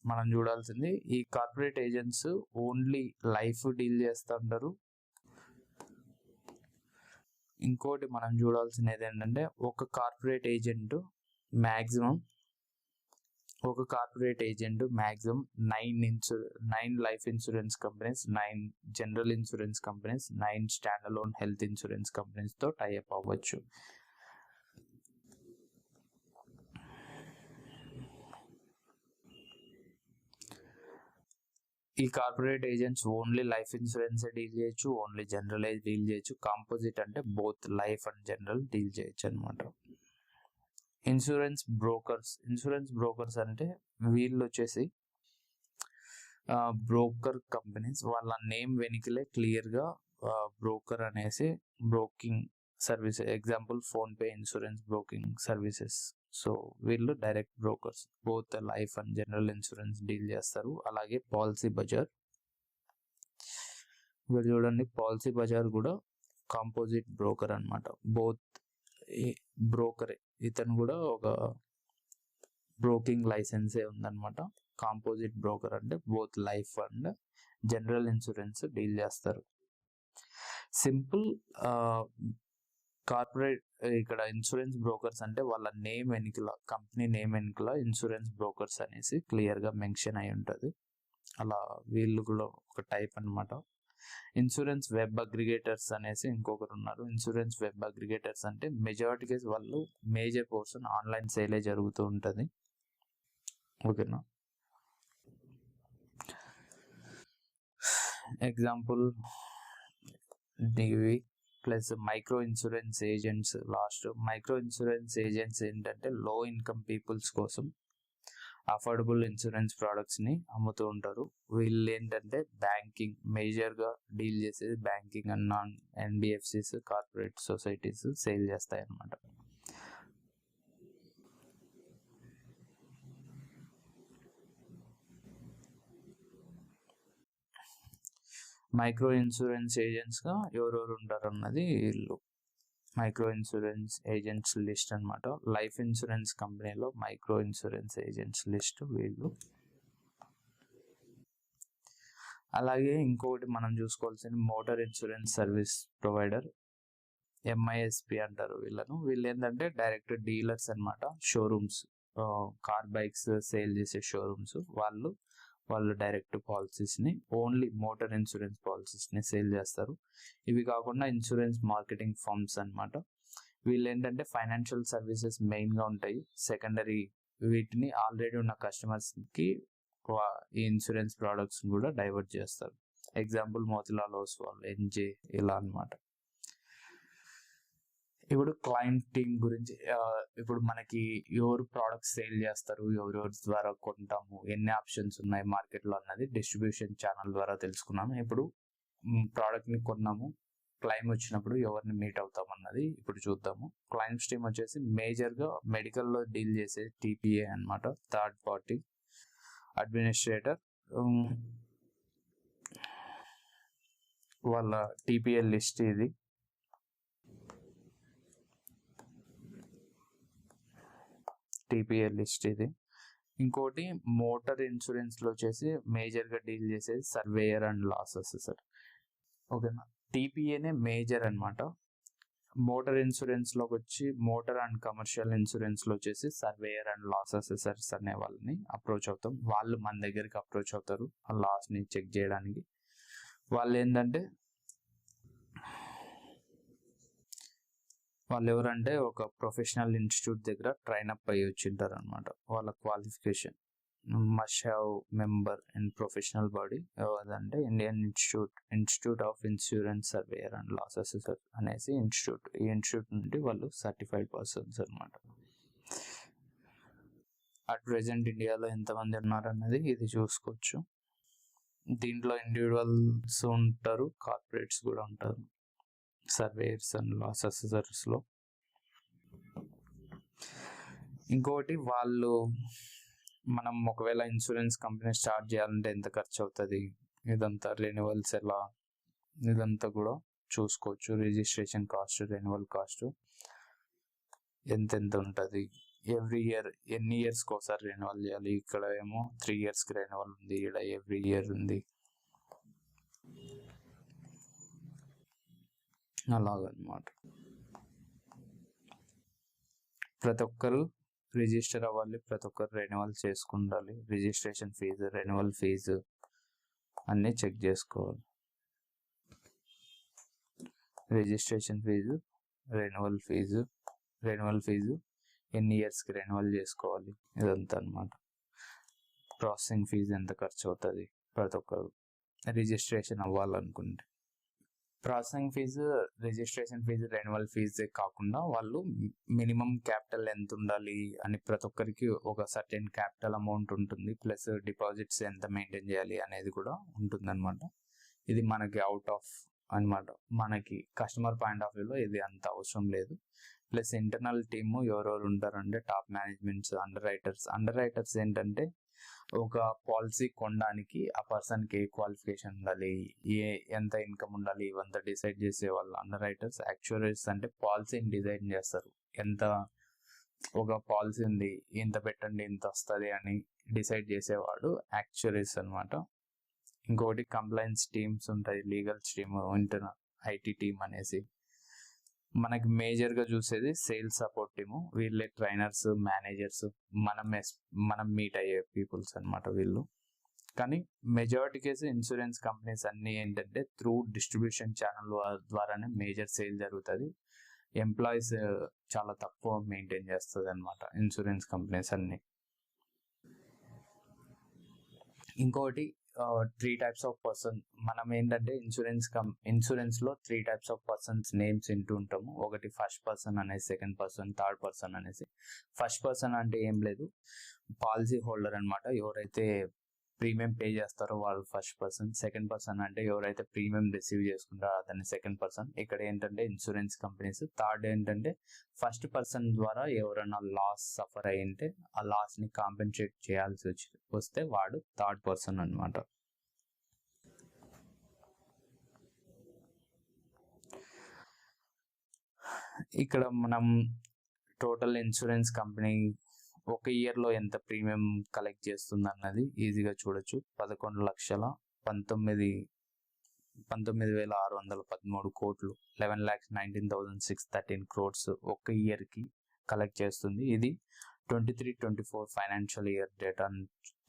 మనం చూడాల్సింది, ఈ corporate agents only life deal చేస్తుంటారు. ఇంకోటి మనం చూడాల్సినది ఏంటంటే ఒక corporate agent maximum 9 life insurance companies, 9 general insurance companies, 9 stand alone health insurance కంపెనీస్తో టైఅప్ అవ్వచ్చు. ఈ corporate agents only life insurance deal చేయొచ్చు, ఓన్లీ జనరల్ డీల్ చేయొచ్చు, కాంపోజిట్ అంటే both life and general deal చేయొచ్చు అనమాట. ఇన్సూరెన్స్ బ్రోకర్స్ అంటే వీళ్ళు వచ్చేసి బ్రోకర్ కంపెనీస్, వాళ్ళ నేమ్ వెనుకలే క్లియర్గా బ్రోకర్ అనేసి broking services, example PhonePe insurance broking services. So వీళ్ళు direct brokers, both life and general insurance deal చేస్తారు. అలాగే పాలసీ బజార్, ఇక్కడ చూడండి పాలసీ బజార్ కూడా కాంపోజిట్ బ్రోకర్ అనమాట. బోత్ బ్రోకరే, ఇతను కూడా ఒక బ్రోకింగ్ లైసెన్సే ఉందన్నమాట. కాంపోజిట్ బ్రోకర్ అంటే both life and general insurance deal చేస్తారు. సింపుల్ కార్పొరేట్ ఇక్కడ ఇన్సూరెన్స్ బ్రోకర్స్ అంటే వాళ్ళ నేమ్ వెనుకల, కంపెనీ నేమ్ వెనుకల ఇన్సూరెన్స్ బ్రోకర్స్ అనేసి క్లియర్గా మెన్షన్ అయి ఉంటుంది. అలా వీళ్ళు కూడా ఒక టైప్ అనమాట. ఇన్సూరెన్స్ వెబ్ అగ్రిగేటర్స్ అనేసి ఇంకొకరు ఉన్నారు. ఇన్సూరెన్స్ వెబ్ అగ్రిగేటర్స్ అంటే మెజారిటీ కేసు వాళ్ళు మేజర్ పోర్షన్ ఆన్లైన్ సేలే జరుగుతూ ఉంటుంది. ఓకేనా, ఎగ్జాంపుల్ డివి plus micro insurance agents. Micro insurance agents ఏంటంటే లో ఇన్కమ్ పీపుల్స్ కోసం అఫోర్డబుల్ ఇన్సూరెన్స్ ప్రోడక్ట్స్ని అమ్ముతూ ఉంటారు. వీళ్ళు ఏంటంటే బ్యాంకింగ్, మేజర్గా డీల్ చేసేది banking and non NBFCs, corporate societies sale చేస్తాయి అన్నమాట. మైక్రో ఇన్సూరెన్స్ ఏజెంట్స్గా ఎవరెవరు ఉంటారు అన్నది వీళ్ళు మైక్రో ఇన్సూరెన్స్ ఏజెంట్స్ లిస్ట్ అనమాట. లైఫ్ ఇన్సూరెన్స్ కంపెనీలో మైక్రో ఇన్సూరెన్స్ ఏజెంట్స్ లిస్ట్ వీళ్ళు. అలాగే ఇంకొకటి మనం చూసుకోవాల్సిన motor insurance service provider, MISP అంటారు వీళ్ళను. వీళ్ళు ఏంటంటే డైరెక్ట్ డీలర్స్ అనమాట. షోరూమ్స్, కార్ బైక్స్ సేల్ చేసే షోరూమ్స్ వాళ్ళు డైరెక్ట్ పాలసీస్ని, ఓన్లీ మోటార్ ఇన్సూరెన్స్ పాలసీస్ని సేల్ చేస్తారు. ఇవి కాకుండా ఇన్సూరెన్స్ మార్కెటింగ్ ఫర్మ్స్ అనమాట. వీళ్ళు ఏంటంటే ఫైనాన్షియల్ సర్వీసెస్ మెయిన్గా ఉంటాయి. సెకండరీ వీటిని ఆల్రెడీ ఉన్న కస్టమర్స్కి ఈ ఇన్సూరెన్స్ ప్రోడక్ట్స్ కూడా డైవర్ట్ చేస్తారు. ఎగ్జాంపుల్ మోతిలాల్ ఓస్వాల్, ఎన్జే, ఇలా అనమాట. ఇప్పుడు క్లయింట్ టీమ్ గురించి, ఇప్పుడు మనకి ఎవరు ప్రోడక్ట్స్ సేల్ చేస్తారు, ఎవరెవరి ద్వారా కొంటాము, ఎన్ని ఆప్షన్స్ ఉన్నాయి మార్కెట్లో అన్నది డిస్ట్రిబ్యూషన్ ఛానల్ ద్వారా తెలుసుకున్నాము. ఇప్పుడు ప్రోడక్ట్ని కొన్నాము, క్లైమ్ వచ్చినప్పుడు ఎవరిని మీట్ అవుతాం అన్నది ఇప్పుడు చూద్దాము. క్లైమ్స్ టీమ్ వచ్చేసి మేజర్గా మెడికల్లో డీల్ చేసే టీపీఏ అనమాట, థర్డ్ పార్టీ అడ్మినిస్ట్రేటర్. వాళ్ళ టీపీఏ లిస్ట్ ఇది. ఇంకోటి మోటార్ ఇన్సూరెన్స్ లో వచ్చేసి మేజర్ గా డీల్ చేసేది సర్వేయర్ అండ్ లాస్ అసెసర్. ఓకేనా, టీపీఏనే మేజర్ అనమాట. మోటార్ ఇన్సూరెన్స్ లోకి వచ్చి మోటార్ అండ్ కమర్షియల్ ఇన్సూరెన్స్ లో వచ్చేసి సర్వేయర్ అండ్ లాస్ అసెసర్స్ అనే వాళ్ళని అప్రోచ్ అవుతాం. వాళ్ళు మన దగ్గరికి అప్రోచ్ అవుతారు ఆ లాస్ ని చెక్ చేయడానికి. వాళ్ళు ఏంటంటే వాళ్ళు ఎవరంటే ఒక ప్రొఫెషనల్ ఇన్స్టిట్యూట్ దగ్గర ట్రైన్ అప్ అయ్యి వచ్చింటారు అనమాట. వాళ్ళ qualification must have member in professional body అంటే Indian institute of insurance surveyor and loss assessor అనేసి ఇన్స్టిట్యూట్. ఈ ఇన్స్టిట్యూట్ నుండి వాళ్ళు సర్టిఫైడ్ పర్సన్స్ అనమాట. అట్ ప్రెసెంట్ ఇండియాలో ఎంతమంది ఉన్నారన్నది ఇది చూసుకోవచ్చు. దీంట్లో ఇండివిజువల్స్ ఉంటారు, కార్పొరేట్స్ కూడా ఉంటారు సర్వేయర్స్ అండ్ లాస్ అసెసర్స్ లో. ఇంకొకటి మనం ఒకవేళ ఇన్సూరెన్స్ కంపెనీ స్టార్ట్ చేయాలంటే ఎంత ఖర్చు అవుతుంది, ఇదంతా రెన్యువల్స్ ఎలా, ఇదంతా కూడా చూసుకోవచ్చు. రిజిస్ట్రేషన్ కాస్ట్, రెన్యువల్ కాస్ట్ ఎంత ఉంటుంది, ఎవ్రీ ఇయర్ ఎన్ని ఇయర్స్కి ఒకసారి రెన్యువల్ చేయాలి. ఇక్కడ ఏమో 3 yearsకి రెన్యువల్ ఉంది, ఇక్కడ ఎవ్రీ ఇయర్ ఉంది. అలాగనమాట. ప్రతి ఒక్కరు రిజిస్టర్ అవ్వాలి, ప్రతి ఒక్కరు రెన్యువల్ చేసుకుండాలి. రిజిస్ట్రేషన్ ఫీజు, రెన్యువల్ ఫీజు అన్నీ చెక్ చేసుకోవాలి. రిజిస్ట్రేషన్ ఫీజు, రెన్యువల్ ఫీజు ఎన్ని ఇయర్స్కి రెన్యువల్ చేసుకోవాలి, ఇదంతా అనమాట. ప్రాసెసింగ్ ఫీజు ఎంత ఖర్చు అవుతుంది ప్రతి ఒక్కరు రిజిస్ట్రేషన్ అవ్వాలనుకుంటే. Processing fee, registration fee, renewal ఫీజే కాకుండా వాళ్ళు మినిమం క్యాపిటల్ ఎంత ఉండాలి అని ప్రతి ఒక్కరికి ఒక సర్టెన్ క్యాపిటల్ అమౌంట్ ఉంటుంది, ప్లస్ డిపాజిట్స్ ఎంత మెయింటైన్ చేయాలి అనేది కూడా ఉంటుంది అనమాట. ఇది మనకి అవుట్ ఆఫ్ అనమాట, మనకి కస్టమర్ పాయింట్ ఆఫ్ వ్యూలో ఇది అంత అవసరం లేదు. ప్లస్ ఇంటర్నల్ టీము ఎవరెవరు ఉంటారంటే టాప్ మేనేజ్మెంట్స్, అండర్ రైటర్స్ ఏంటంటే ఒక పాలసీ కొనడానికి ఆ పర్సన్కి ఏ క్వాలిఫికేషన్ ఉండాలి, ఎంత ఇన్కమ్ ఉండాలి, ఇవంతా డిసైడ్ చేసే వాళ్ళు అండర్ రైటర్స్. యాక్చువరీస్ అంటే పాలసీని డిజైన్ చేస్తారు, ఎంత ఒక పాలసీ ఉంది ఇంత పెట్టండి ఇంత వస్తుంది అని డిసైడ్ చేసేవాడు యాక్చువరీస్ అనమాట. ఇంకొకటి కంప్లైన్స్ టీమ్స్ ఉంటాయి, legal team, internal IT team అనేసి. మనకి మేజర్గా చూసేది సేల్స్ సపోర్ట్ టీము, వీళ్ళే ట్రైనర్స్, మేనేజర్స్, మనం మీట్ అయ్యే పీపుల్స్ అనమాట వీళ్ళు. కానీ మెజారిటీ కేసు ఇన్సూరెన్స్ కంపెనీస్ అన్నీ ఏంటంటే త్రూ డిస్ట్రిబ్యూషన్ ఛానల్ ద్వారానే మేజర్ సేల్ జరుగుతుంది. ఎంప్లాయీస్ చాలా తక్కువ మెయింటైన్ చేస్తుంది అనమాట ఇన్సూరెన్స్ కంపెనీస్ అన్నీ. ఇంకొకటి 3 types ఆఫ్ పర్సన్. మనం ఏంటంటే ఇన్సూరెన్స్లో 3 types ఆఫ్ పర్సన్స్ నేమ్స్ వింటూ ఉంటాము. ఒకటి ఫస్ట్ పర్సన్ అనేసి, సెకండ్ పర్సన్, థర్డ్ పర్సన్ అనేసి. ఫస్ట్ పర్సన్ అంటే ఏం లేదు, పాలసీ హోల్డర్ అనమాట. ఎవరైతే ప్రీమియం పే చేస్తారో వాళ్ళు ఫస్ట్ పర్సన్. సెకండ్ పర్సన్ అంటే ఎవరైతే ప్రీమియం రిసీవ్ చేసుకుంటారో అతన్ని సెకండ్ పర్సన్. ఇక్కడ ఏంటంటే ఇన్సూరెన్స్ కంపెనీస్. థర్డ్ ఏంటంటే ఫస్ట్ పర్సన్ ద్వారా ఎవరైనా లాస్ సఫర్ అయ్యింటే ఆ లాస్ని కాంపెన్సేట్ చేయాల్సి వస్తే వాడు థర్డ్ పర్సన్ అనమాట. ఇక్కడ మనం టోటల్ ఇన్సూరెన్స్ కంపెనీ ఒక ఇయర్లో ఎంత ప్రీమియం కలెక్ట్ చేస్తుంది అన్నది ఈజీగా చూడొచ్చు. 11,19,613 కోట్లు, 11,19,613 crores ఒక ఇయర్కి కలెక్ట్ చేస్తుంది. ఇది 23-24 ఫైనాన్షియల్ ఇయర్ డేటా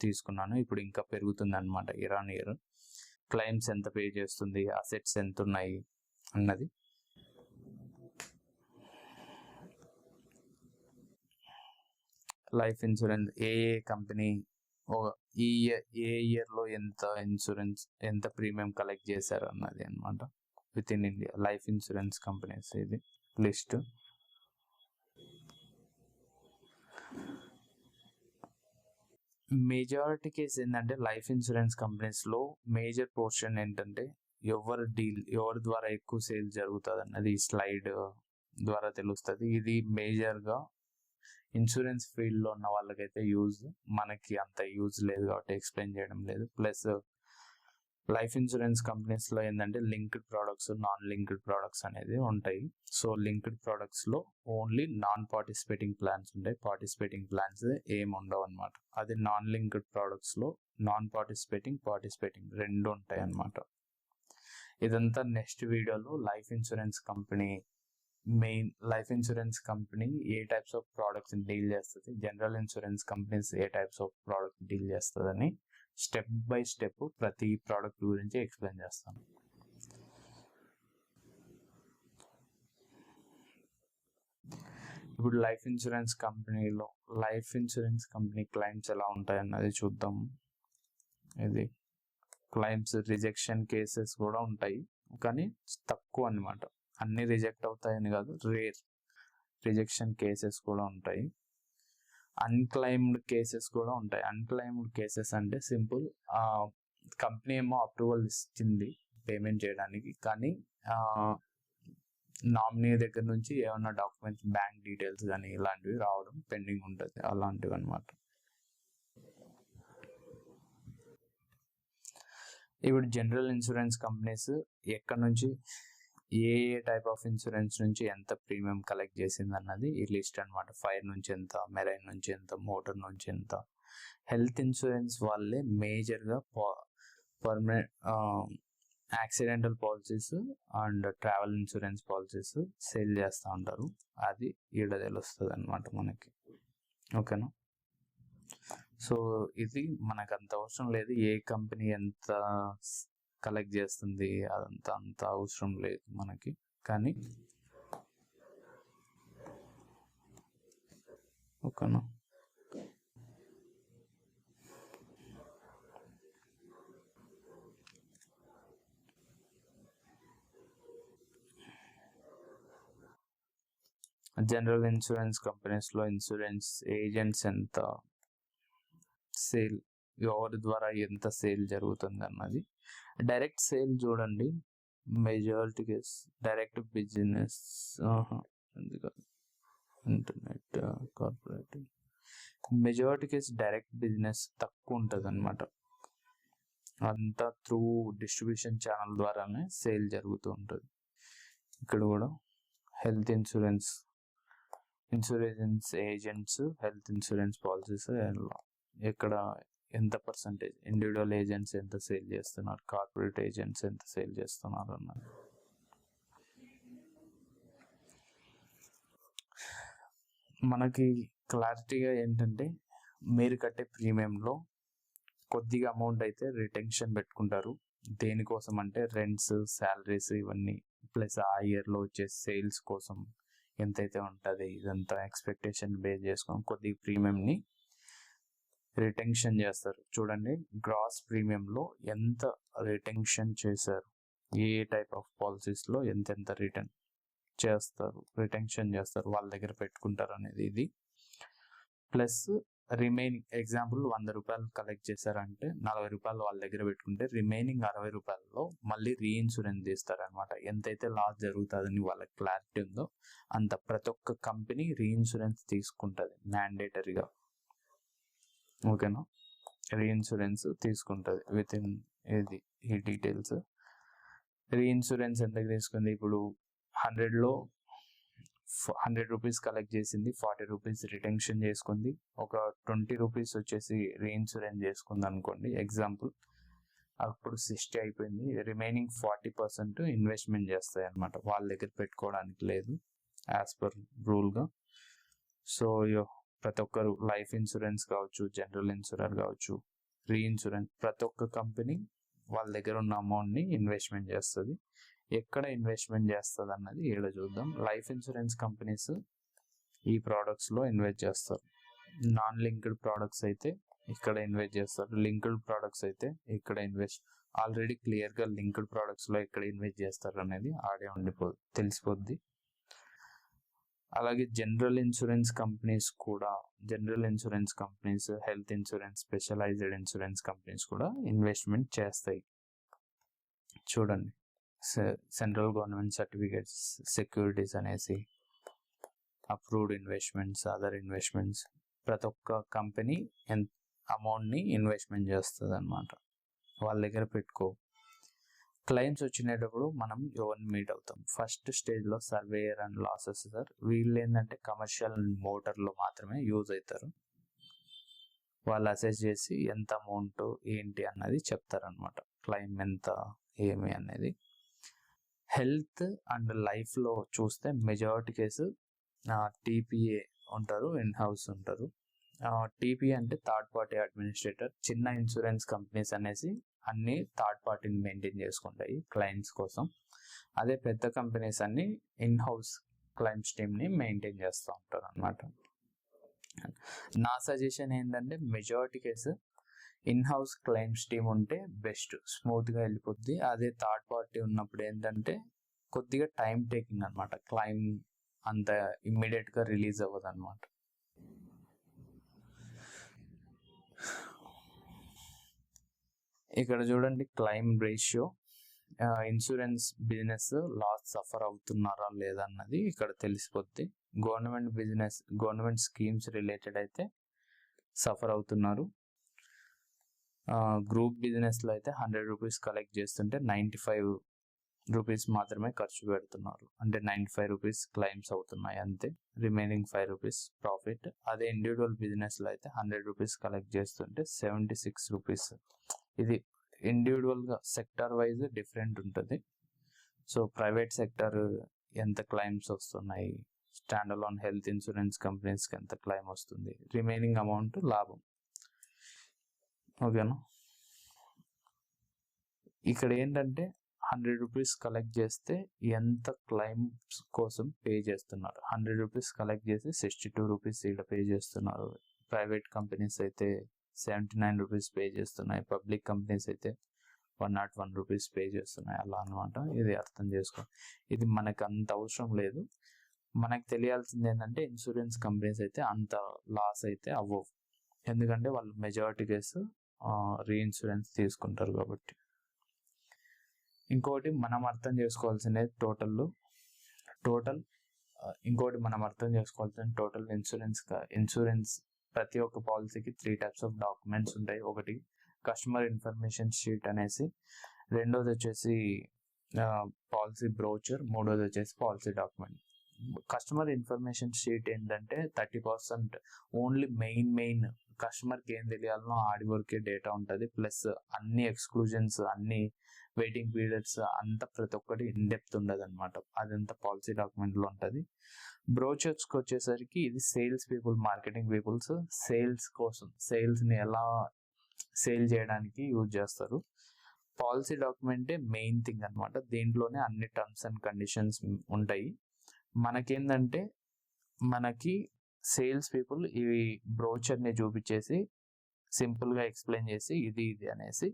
తీసుకున్నాను. ఇప్పుడు ఇంకా పెరుగుతుంది అనమాట ఇయర్ ఆన్ ఇయర్. క్లెయిమ్స్ ఎంత పే చేస్తుంది, అసెట్స్ ఎంత ఉన్నాయి అన్నది. లైఫ్ ఇన్సూరెన్స్ ఏ కంపెనీ ఏ ఇయర్లో ఎంత ప్రీమియం కలెక్ట్ చేశారు అన్నది అనమాట with in India. Life insurance companies ఇది లిస్ట్. మెజారిటీ కేసు ఏంటంటే లైఫ్ ఇన్సూరెన్స్ కంపెనీస్లో మేజర్ పోర్షన్ ఏంటంటే ఎవరి ద్వారా ఎక్కువ సేల్ జరుగుతుంది అన్నది ఈ స్లైడ్ ద్వారా తెలుస్తుంది. ఇది మేజర్గా ఇన్సూరెన్స్ ఫీల్డ్లో ఉన్న వాళ్ళకైతే యూజ్, మనకి అంత యూజ్ లేదు కాబట్టి ఎక్స్ప్లెయిన్ చేయడం లేదు. ప్లస్ లైఫ్ ఇన్సూరెన్స్ కంపెనీస్లో ఏంటంటే linked products, non linked products అనేది ఉంటాయి. సో లింక్డ్ ప్రోడక్ట్స్లో ఓన్లీ నాన్ పార్టిసిపేటింగ్ ప్లాన్స్ ఉంటాయి, పార్టిసిపేటింగ్ ప్లాన్స్ ఏమి ఉండవు అనమాట. అది నాన్ లింక్డ్ ప్రోడక్ట్స్లో నాన్ పార్టిసిపేటింగ్ రెండు ఉంటాయి అన్నమాట. ఇదంతా నెక్స్ట్ వీడియోలో లైఫ్ ఇన్సూరెన్స్ కంపెనీ ఏ టైప్స్ ఆఫ్ ప్రోడక్ట్స్ డీల్ చేస్తుంది, జనరల్ ఇన్సూరెన్స్ కంపెనీస్ ఏ టైప్స్ ఆఫ్ ప్రోడక్ట్ డీల్ చేస్తుంది అని స్టెప్ బై స్టెప్ ప్రతి ప్రోడక్ట్ గురించి ఎక్స్ప్లెయిన్ చేస్తాను. ఇప్పుడు లైఫ్ ఇన్సూరెన్స్ కంపెనీ క్లైమ్స్ ఎలా ఉంటాయి అన్నది చూద్దాం. ఇది క్లైమ్స్ రిజెక్షన్ కేసెస్ కూడా ఉంటాయి, కానీ తక్కువ అన్నమాట. అన్ని రిజెక్ట్ అవుతాయని కాదు, రేర్ రిజెక్షన్ కేసెస్ కూడా ఉంటాయి. అన్క్లైమ్డ్ కేసెస్ కూడా ఉంటాయి. అన్క్లైమ్డ్ కేసెస్ అంటే సింపుల్, కంపెనీ ఏమో అప్రూవల్ ఇచ్చింది పేమెంట్ చేయడానికి, కానీ నామినీ దగ్గర నుంచి ఏమన్నా డాక్యుమెంట్స్, బ్యాంక్ డీటెయిల్స్ కానీ ఇలాంటివి రావడం పెండింగ్ ఉంటుంది, అలాంటివి అనమాట. ఇప్పుడు జనరల్ ఇన్సూరెన్స్ కంపెనీస్ ఎక్కడ నుంచి ఏ టైప్ ఆఫ్ ఇన్సూరెన్స్ నుంచి ఎంత ప్రీమియం కలెక్ట్ చేసింది అన్నది ఈ లిస్ట్ అనమాట. ఫైర్ నుంచి ఎంత, మెరైన్ నుంచి ఎంత, మోటార్ నుంచి ఎంత. హెల్త్ ఇన్సూరెన్స్ వాళ్ళే మేజర్గా permanent accidental policies and travel insurance policies sale చేస్తూ ఉంటారు. అది ఈడ తెలుస్తుంది అనమాట మనకి. ఓకేనా? సో ఇది మనకు అంత అవసరం లేదు, ఏ కంపెనీ ఎంత కలెక్ట్ చేస్తుంది అంత అవసరం లేదు మనకి. కానీ ఓకేనా, జనరల్ ఇన్సూరెన్స్ కంపెనీస్లో ఇన్సూరెన్స్ ఏజెంట్స్ ఎంత సేల్, ఎవరి ద్వారా ఎంత సేల్ జరుగుతుంది అన్నది. డైరెక్ట్ సేల్ చూడండి, majority case direct business, internet, corporate, majority case direct business తక్కువ ఉంటుంది అనమాట. అంతా త్రూ డిస్ట్రిబ్యూషన్ ఛానల్ ద్వారానే సేల్ జరుగుతూ ఉంటుంది. ఇక్కడ కూడా health insurance agents, health insurance policies ఎక్కడ ఎంత పర్సంటేజ్, ఇండివిజువల్ ఏజెంట్స్ ఎంత సేల్ చేస్తున్నారు, కార్పొరేట్ ఏజెంట్స్ ఎంత సేల్ చేస్తున్నారు అన్నది. మనకి క్లారిటీగా ఏంటంటే, మీరు కట్టే ప్రీమియంలో కొద్దిగా అమౌంట్ అయితే రిటెన్షన్ పెట్టుకుంటారు. దేనికోసం అంటే రెంట్స్, శాలరీస్ ఇవన్నీ, ప్లస్ ఆ ఇయర్లో వచ్చే సేల్స్ కోసం ఎంతైతే ఉంటుంది ఇదంతా ఎక్స్పెక్టేషన్ బేస్ చేసుకొని కొద్దిగా ప్రీమియంని రిటెన్షన్ చేస్తారు. చూడండి, గ్రాస్ ప్రీమియంలో ఎంత రిటెన్షన్ చేశారు, ఏ టైప్ ఆఫ్ పాలసీస్లో ఎంత రిటెన్షన్ చేస్తారు, వాళ్ళ దగ్గర పెట్టుకుంటారు అనేది ఇది. ప్లస్ రిమైనింగ్, ఎగ్జాంపుల్ 100 రూపాయలు కలెక్ట్ చేశారంటే 40 రూపాయలు వాళ్ళ దగ్గర పెట్టుకుంటే రిమైనింగ్ 60 రూపాయలలో మళ్ళీ రీఇన్సూరెన్స్ తీస్తారనమాట. ఎంతైతే లాస్ జరుగుతుందని వాళ్ళకి క్లారిటీ ఉందో అంత ప్రతి ఒక్క కంపెనీ రీఇన్సూరెన్స్ తీసుకుంటుంది మ్యాండేటరీగా. ఓకేనా, రీఇన్సూరెన్స్ తీసుకుంటుంది విత్ ఇన్ ఇది ఈ డీటెయిల్స్. రీఇన్సూరెన్స్ ఎంతకు తీసుకుంది, ఇప్పుడు 100లో 100 రూపీస్ కలెక్ట్ చేసింది, 40 రూపీస్ రిటెన్షన్ చేసుకుంది, ఒక 20 రూపీస్ వచ్చేసి రీఇన్సూరెన్స్ చేసుకుంది అనుకోండి ఎగ్జాంపుల్. అప్పుడు 60 అయిపోయింది. రిమైనింగ్ 40% ఇన్వెస్ట్మెంట్ చేస్తాయి అనమాట, వాళ్ళ దగ్గర పెట్టుకోవడానికి లేదు యాజ్ పర్ రూల్గా. సో ప్రతి ఒక్కరు లైఫ్ ఇన్సూరెన్స్ కావచ్చు, జనరల్ ఇన్సూరెన్స్ కావచ్చు, రీఇన్సూరెన్స్, ప్రతి ఒక్క కంపెనీ వాళ్ళ దగ్గర ఉన్న అమౌంట్ని ఇన్వెస్ట్మెంట్ చేస్తుంది. ఎక్కడ ఇన్వెస్ట్మెంట్ చేస్తుంది అన్నది ఇక్కడ చూద్దాం. లైఫ్ ఇన్సూరెన్స్ కంపెనీస్ ఈ ప్రోడక్ట్స్లో ఇన్వెస్ట్ చేస్తారు. నాన్ లింక్డ్ ప్రోడక్ట్స్ అయితే ఇక్కడ ఇన్వెస్ట్ చేస్తారు, లింక్డ్ ప్రోడక్ట్స్ అయితే ఇక్కడ ఆల్రెడీ క్లియర్గా లింక్డ్ ప్రోడక్ట్స్లో ఎక్కడ ఇన్వెస్ట్ చేస్తారు అనేది ఆడే తెలిసిపోద్ది. అలాగే general insurance companies, health insurance, specialised insurance companies కూడా ఇన్వెస్ట్మెంట్ చేస్తాయి. చూడండి, సెంట్రల్ గవర్నమెంట్ సర్టిఫికేట్స్, సెక్యూరిటీస్ అనేసి, అప్రూవ్డ్ ఇన్వెస్ట్మెంట్స్, అదర్ ఇన్వెస్ట్మెంట్స్, ప్రతి ఒక్క కంపెనీ అమౌంట్ని ఇన్వెస్ట్మెంట్ చేస్తుంది అనమాట, వాళ్ళ దగ్గర పెట్టుకో. క్లైమ్స్ వచ్చినప్పుడు మనం ఎవరిని మీట్ అవుతాం, ఫస్ట్ స్టేజ్లో సర్వేయర్ అండ్ లాస్ అసెసర్. వీళ్ళు ఏంటంటే కమర్షియల్ మోటార్లో మాత్రమే యూజ్ అవుతారు. వాళ్ళు అసెస్ చేసి ఎంత అమౌంట్ ఏంటి అన్నది చెప్తారనమాట, క్లైమ్ ఎంత ఏమి అనేది. హెల్త్ అండ్ లైఫ్లో చూస్తే మెజారిటీ కేసు టీపీఏ ఉంటారు, ఇన్ హౌస్ ఉంటారు. టీపీఏ అంటే థర్డ్ పార్టీ అడ్మినిస్ట్రేటర్. చిన్న ఇన్సూరెన్స్ కంపెనీస్ అనేసి అన్ని థర్డ్ పార్టీని మెయింటైన్ చేసుకుంటాయి క్లయింట్స్ కోసం. అదే పెద్ద కంపెనీస్ అన్ని ఇన్ హౌస్ క్లైమ్స్ టీమ్ని మెయింటైన్ చేస్తూ ఉంటారు అనమాట. నా సజెషన్ ఏంటంటే majority case in house claims team ఉంటే బెస్ట్, స్మూత్గా వెళ్ళిపోద్ది. అదే థర్డ్ పార్టీ ఉన్నప్పుడు ఏంటంటే కొద్దిగా టైం టేకింగ్ అనమాట, క్లైమ్ అంత ఇమ్మీడియట్గా రిలీజ్ అవ్వదు అనమాట. ఇక్కడ చూడండి, claim ratio insurance business loss suffer అవుతున్నారా లేదా అన్నది ఇక్కడ తెలిసిపోద్ది. గవర్నమెంట్ స్కీమ్స్ రిలేటెడ్ అయితే సఫర్ అవుతున్నారు. గ్రూప్ బిజినెస్లో అయితే 100 రూపీస్ కలెక్ట్ చేస్తుంటే 95 రూపీస్ మాత్రమే ఖర్చు పెడుతున్నారు. అంటే 95 రూపీస్ క్లైమ్స్ అవుతున్నాయి అంతే, రిమైనింగ్ 5 రూపీస్ ప్రాఫిట్. అదే ఇండివిజువల్ బిజినెస్లో అయితే 100 రూపీస్ కలెక్ట్ చేస్తుంటే 76 రూపీస్. ఇది ఇండివిజువల్గా సెక్టర్ వైజ్ డిఫరెంట్ ఉంటుంది. సో ప్రైవేట్ సెక్టర్ ఎంత క్లైమ్స్ వస్తున్నాయి, స్టాండ్ అలోన్ హెల్త్ ఇన్సూరెన్స్ కంపెనీస్కి ఎంత క్లైమ్ వస్తుంది, రిమైనింగ్ అమౌంట్ లాభం. ఓకేనా. ఇక్కడ ఏంటంటే 100 రూపీస్ కలెక్ట్ చేస్తే ఎంత క్లైమ్స్ కోసం పే చేస్తున్నారు. 100 రూపీస్ కలెక్ట్ చేసి 62 రూపీస్ ఇక్కడ పే చేస్తున్నారు. ప్రైవేట్ కంపెనీస్ అయితే 79 రూపీస్ పే చేస్తున్నాయి. పబ్లిక్ కంపెనీస్ అయితే 101 రూపీస్ పే చేస్తున్నాయి. అలా అనమాట. ఇది అర్థం చేసుకో. ఇది మనకు అంత అవసరం లేదు. మనకు తెలియాల్సింది ఏంటంటే ఇన్సూరెన్స్ కంపెనీస్ అయితే అంత లాస్ అయితే అవ్వవు, ఎందుకంటే వాళ్ళు మెజారిటీ కేసు రీఇన్సూరెన్స్ తీసుకుంటారు కాబట్టి. ఇంకోటి మనం అర్థం చేసుకోవాల్సిందే టోటల్ ఇన్సూరెన్స్ ప్రతి ఒక్క పాలసీకి 3 టైప్స్ ఆఫ్ డాక్యుమెంట్స్ ఉంటాయి. ఒకటి కస్టమర్ ఇన్ఫర్మేషన్ షీట్ అనేసి, రెండోది వచ్చేసి పాలసీ బ్రోచర్, మూడోది వచ్చేసి policy document. Customer information sheet ఏంటంటే 30% ఓన్లీ మెయిన్ కస్టమర్కి ఏం తెలియాలనో ఆడి వరకే డేటా ఉంటుంది. ప్లస్ అన్ని ఎక్స్క్లూజన్స్, అన్ని వెయిటింగ్ పీరియడ్స్ అంతా ప్రతి ఒక్కటి ఇన్ డెప్త్ ఉండదు అనమాట. అదంతా పాలసీ డాక్యుమెంట్లో ఉంటుంది. బ్రోచర్స్కి వచ్చేసరికి ఇది sales people, marketing peoples sales కోసం, సేల్స్ని ఎలా సేల్ చేయడానికి యూజ్ చేస్తారు. పాలసీ డాక్యుమెంటే మెయిన్ థింగ్ అనమాట. దీంట్లోనే అన్ని టర్మ్స్ అండ్ కండిషన్స్ ఉంటాయి. మనకేంటంటే మనకి సేల్స్ పీపుల్ ఈ బ్రోచర్ని చూపించేసి సింపుల్గా ఎక్స్ప్లెయిన్ చేసి ఇది అనేసి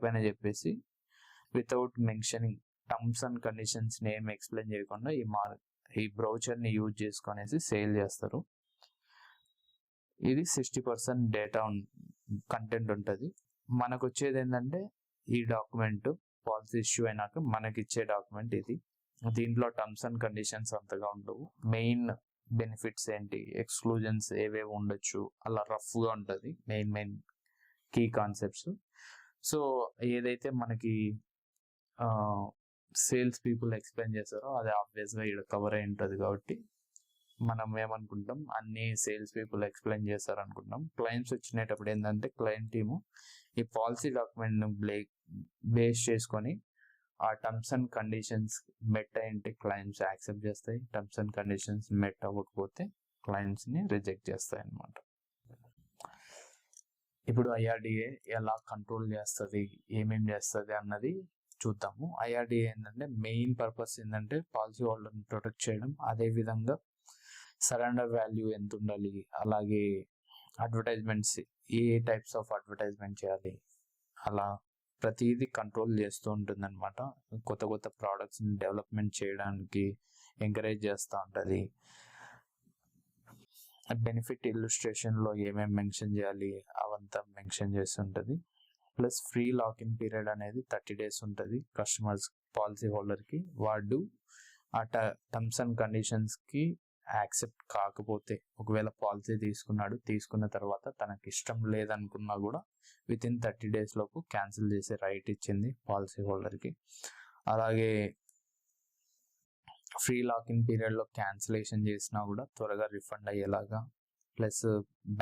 పైన చెప్పేసి without mentioning terms and conditions ఏం ఎక్స్ప్లెయిన్ చేయకుండా ఈ బ్రౌచర్ని యూజ్ చేసుకునేసి సేల్ చేస్తారు. ఇది 60% డేటా కంటెంట్ ఉంటుంది. మనకు వచ్చేది ఏంటంటే ఈ డాక్యుమెంట్ పాలసీ ఇష్యూ అయినాక మనకి ఇచ్చే డాక్యుమెంట్ ఇది. దీంట్లో టర్మ్స్ అండ్ కండిషన్స్ అంతగా ఉండవు. మెయిన్ బెనిఫిట్స్ ఏంటి, ఎక్స్క్లూజన్స్ ఏవేవి ఉండొచ్చు, అలా రఫ్గా ఉంటుంది. Main key concepts. సో ఏదైతే మనకి సేల్స్ పీపుల్ ఎక్స్ప్లెయిన్ చేస్తారో అది ఆబ్వియస్గా ఇక్కడ కవర్ అయి ఉంటుంది. కాబట్టి మనం ఏమనుకుంటాం, అన్ని సేల్స్ పీపుల్ ఎక్స్ప్లెయిన్ చేస్తారు అనుకుంటాం. క్లయింట్స్ వచ్చినప్పుడు ఏంటంటే క్లయింట్ టీము ఈ పాలసీ డాక్యుమెంట్ను బేస్ చేసుకొని ఆ టర్మ్స్ అండ్ కండిషన్స్ మెట్ అయింటే క్లయింట్స్ యాక్సెప్ట్ చేస్తాయి, టర్మ్స్ అండ్ కండిషన్స్ మెట్ అవ్వకపోతే క్లయింట్స్ని రిజెక్ట్ చేస్తాయి అన్నమాట. ఇప్పుడు IRDA ఎలా కంట్రోల్ చేస్తుంది, ఏమేమి చేస్తుంది అన్నది చూద్దాము. IRDA ఏంటంటే మెయిన్ పర్పస్ ఏంటంటే పాలసీ హోల్డర్ని ప్రొటెక్ట్ చేయడం. అదేవిధంగా సరెండర్ వాల్యూ ఎంత ఉండాలి, అలాగే advertisements A types of advertisement చేయాలి, అలా ప్రతిదీ కంట్రోల్ చేస్తూ ఉంటుంది అనమాట. కొత్త ప్రోడక్ట్స్ని డెవలప్మెంట్ చేయడానికి ఎంకరేజ్ చేస్తూ ఉంటుంది. బెనిఫిట్ ఇల్లుస్ట్రేషన్లో ఏమేమి మెన్షన్ చేయాలి అవంతా మెన్షన్ చేస్తుంటుంది. ప్లస్ ఫ్రీ లాకిన్ పీరియడ్ అనేది 30 days ఉంటుంది కస్టమర్స్, పాలసీ హోల్డర్కి. వాడు ఆ టర్మ్స్ అండ్ కండిషన్స్కి యాక్సెప్ట్ కాకపోతే, ఒకవేళ పాలసీ తీసుకున్న తర్వాత తనకి ఇష్టం లేదనుకున్నా కూడా వితిన్ 30 days లోపు క్యాన్సిల్ చేసే రైట్ ఇచ్చింది పాలసీ హోల్డర్కి. అలాగే ఫ్రీ లాకిన్ పీరియడ్లో క్యాన్సిలేషన్ చేసినా కూడా త్వరగా రిఫండ్ అయ్యేలాగా. ప్లస్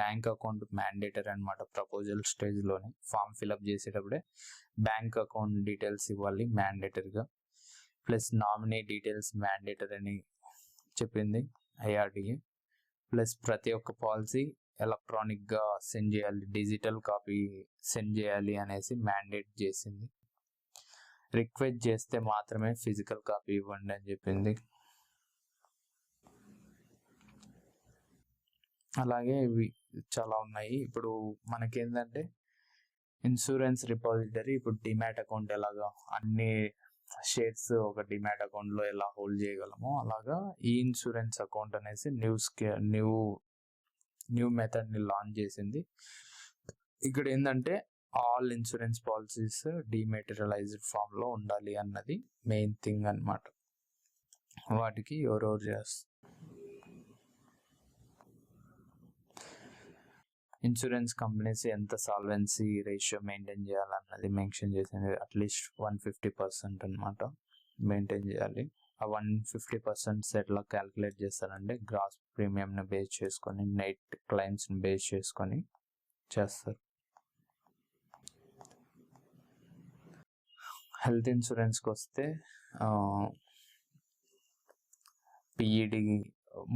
బ్యాంక్ అకౌంట్ మ్యాండేటరీ అనమాట. ప్రపోజల్ స్టేజ్లోనే ఫామ్ ఫిలప్ చేసేటప్పుడే బ్యాంక్ అకౌంట్ డీటెయిల్స్ ఇవ్వాలి మ్యాండేటరీగా. ప్లస్ నామినీ డీటెయిల్స్ మ్యాండేటరీ అని చెప్పింది IRDA. ప్లస్ ప్రతి ఒక్క పాలసీ ఎలక్ట్రానిక్గా సెండ్ చేయాలి, డిజిటల్ కాపీ సెండ్ చేయాలి అనేసి మ్యాండేట్ చేసింది. రిక్వెస్ట్ చేస్తే మాత్రమే ఫిజికల్ కాపీ ఇవ్వండి అని చెప్పింది. అలాగే ఇవి చాలా ఉన్నాయి. ఇప్పుడు మనకేంటంటే ఇన్సూరెన్స్ రిపాజిటరీ, ఇప్పుడు డిమాట్ అకౌంట్ ఎలాగా అన్ని షేర్స్ ఒక డిమాట్ అకౌంట్లో ఎలా హోల్డ్ చేయగలమో అలాగా ఈ ఇన్సూరెన్స్ అకౌంట్ అనేసి న్యూ మెథడ్ని లాంచ్ చేసింది. ఇక్కడ ఏంటంటే ఆల్ ఇన్సూరెన్స్ పాలసీస్ డిమాటీరియలైజ్డ్ ఫామ్లో ఉండాలి అన్నది మెయిన్ థింగ్ అన్నమాట. వాటికి ఎవరెవరు చేస్తారు. ఇన్సూరెన్స్ కంపెనీస్ ఎంత సాల్వెన్సీ రేషియో మెయింటైన్ చేయాలన్నది మెన్షన్ చేసింది. అట్లీస్ట్ 150% అనమాట మెయింటైన్ చేయాలి. ఆ 150% ఎట్లా క్యాలిక్యులేట్ చేస్తారంటే గ్రాస్ ప్రీమియంని బేస్ చేసుకొని, నెట్ క్లైమ్స్ని బేస్ చేసుకొని చేస్తారు. హెల్త్ ఇన్సూరెన్స్కి వస్తే పిఈడి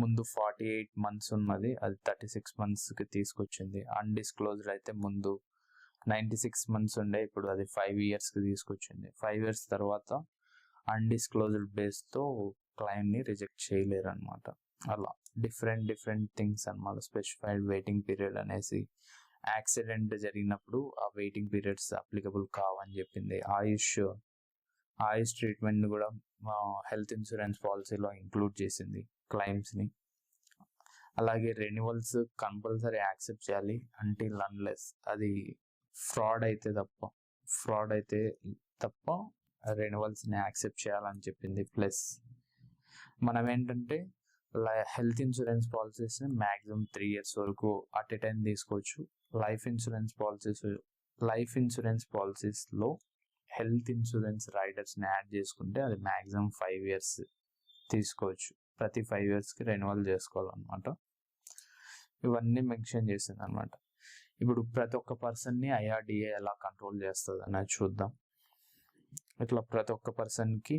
ముందు 48 months ఉన్నది, అది 36 monthsకి తీసుకొచ్చింది. అన్డిస్క్లోజ్డ్ అయితే ముందు 96 months ఉండే, ఇప్పుడు అది 5 yearsకి తీసుకొచ్చింది. 5 years తర్వాత అన్డిస్క్లోజ్డ్ బేస్తో క్లైమ్ని రిజెక్ట్ చేయలేరు అనమాట. అలా డిఫరెంట్ థింగ్స్ అనమాట. స్పెసిఫైడ్ వెయిటింగ్ పీరియడ్ అనేసి, యాక్సిడెంట్ జరిగినప్పుడు ఆ వెయిటింగ్ పీరియడ్స్ అప్లికబుల్ కావని చెప్పింది. ఆయుష్ ట్రీట్మెంట్ కూడా హెల్త్ ఇన్సూరెన్స్ పాలసీలో ఇంక్లూడ్ చేసింది క్లైమ్స్ని. అలాగే రెన్యువల్స్ కంపల్సరీ యాక్సెప్ట్ చేయాలి అంటిల్ అన్లెస్ అది ఫ్రాడ్ అయితే తప్ప రెన్యువల్స్ని యాక్సెప్ట్ చేయాలని చెప్పింది. ప్లస్ మనం ఏంటంటే హెల్త్ ఇన్సూరెన్స్ పాలసీస్ని మ్యాక్సిమం 3 years వరకు అట్ ఎ టైం తీసుకోవచ్చు. లైఫ్ ఇన్సూరెన్స్ పాలసీస్లో హెల్త్ ఇన్సూరెన్స్ రైడర్స్ని యాడ్ చేసుకుంటే అది మ్యాక్సిమం 5 years తీసుకోవచ్చు. ప్రతి 5 yearsకి రెన్యువల్ చేసుకోవాలన్నమాట. ఇవన్నీ మెన్షన్ చేసింది అనమాట. ఇప్పుడు ప్రతి ఒక్క పర్సన్ని ఐఆర్డిఏ ఎలా కంట్రోల్ చేస్తుంది అన్నది చూద్దాం. ఇట్లా ప్రతి ఒక్క పర్సన్కి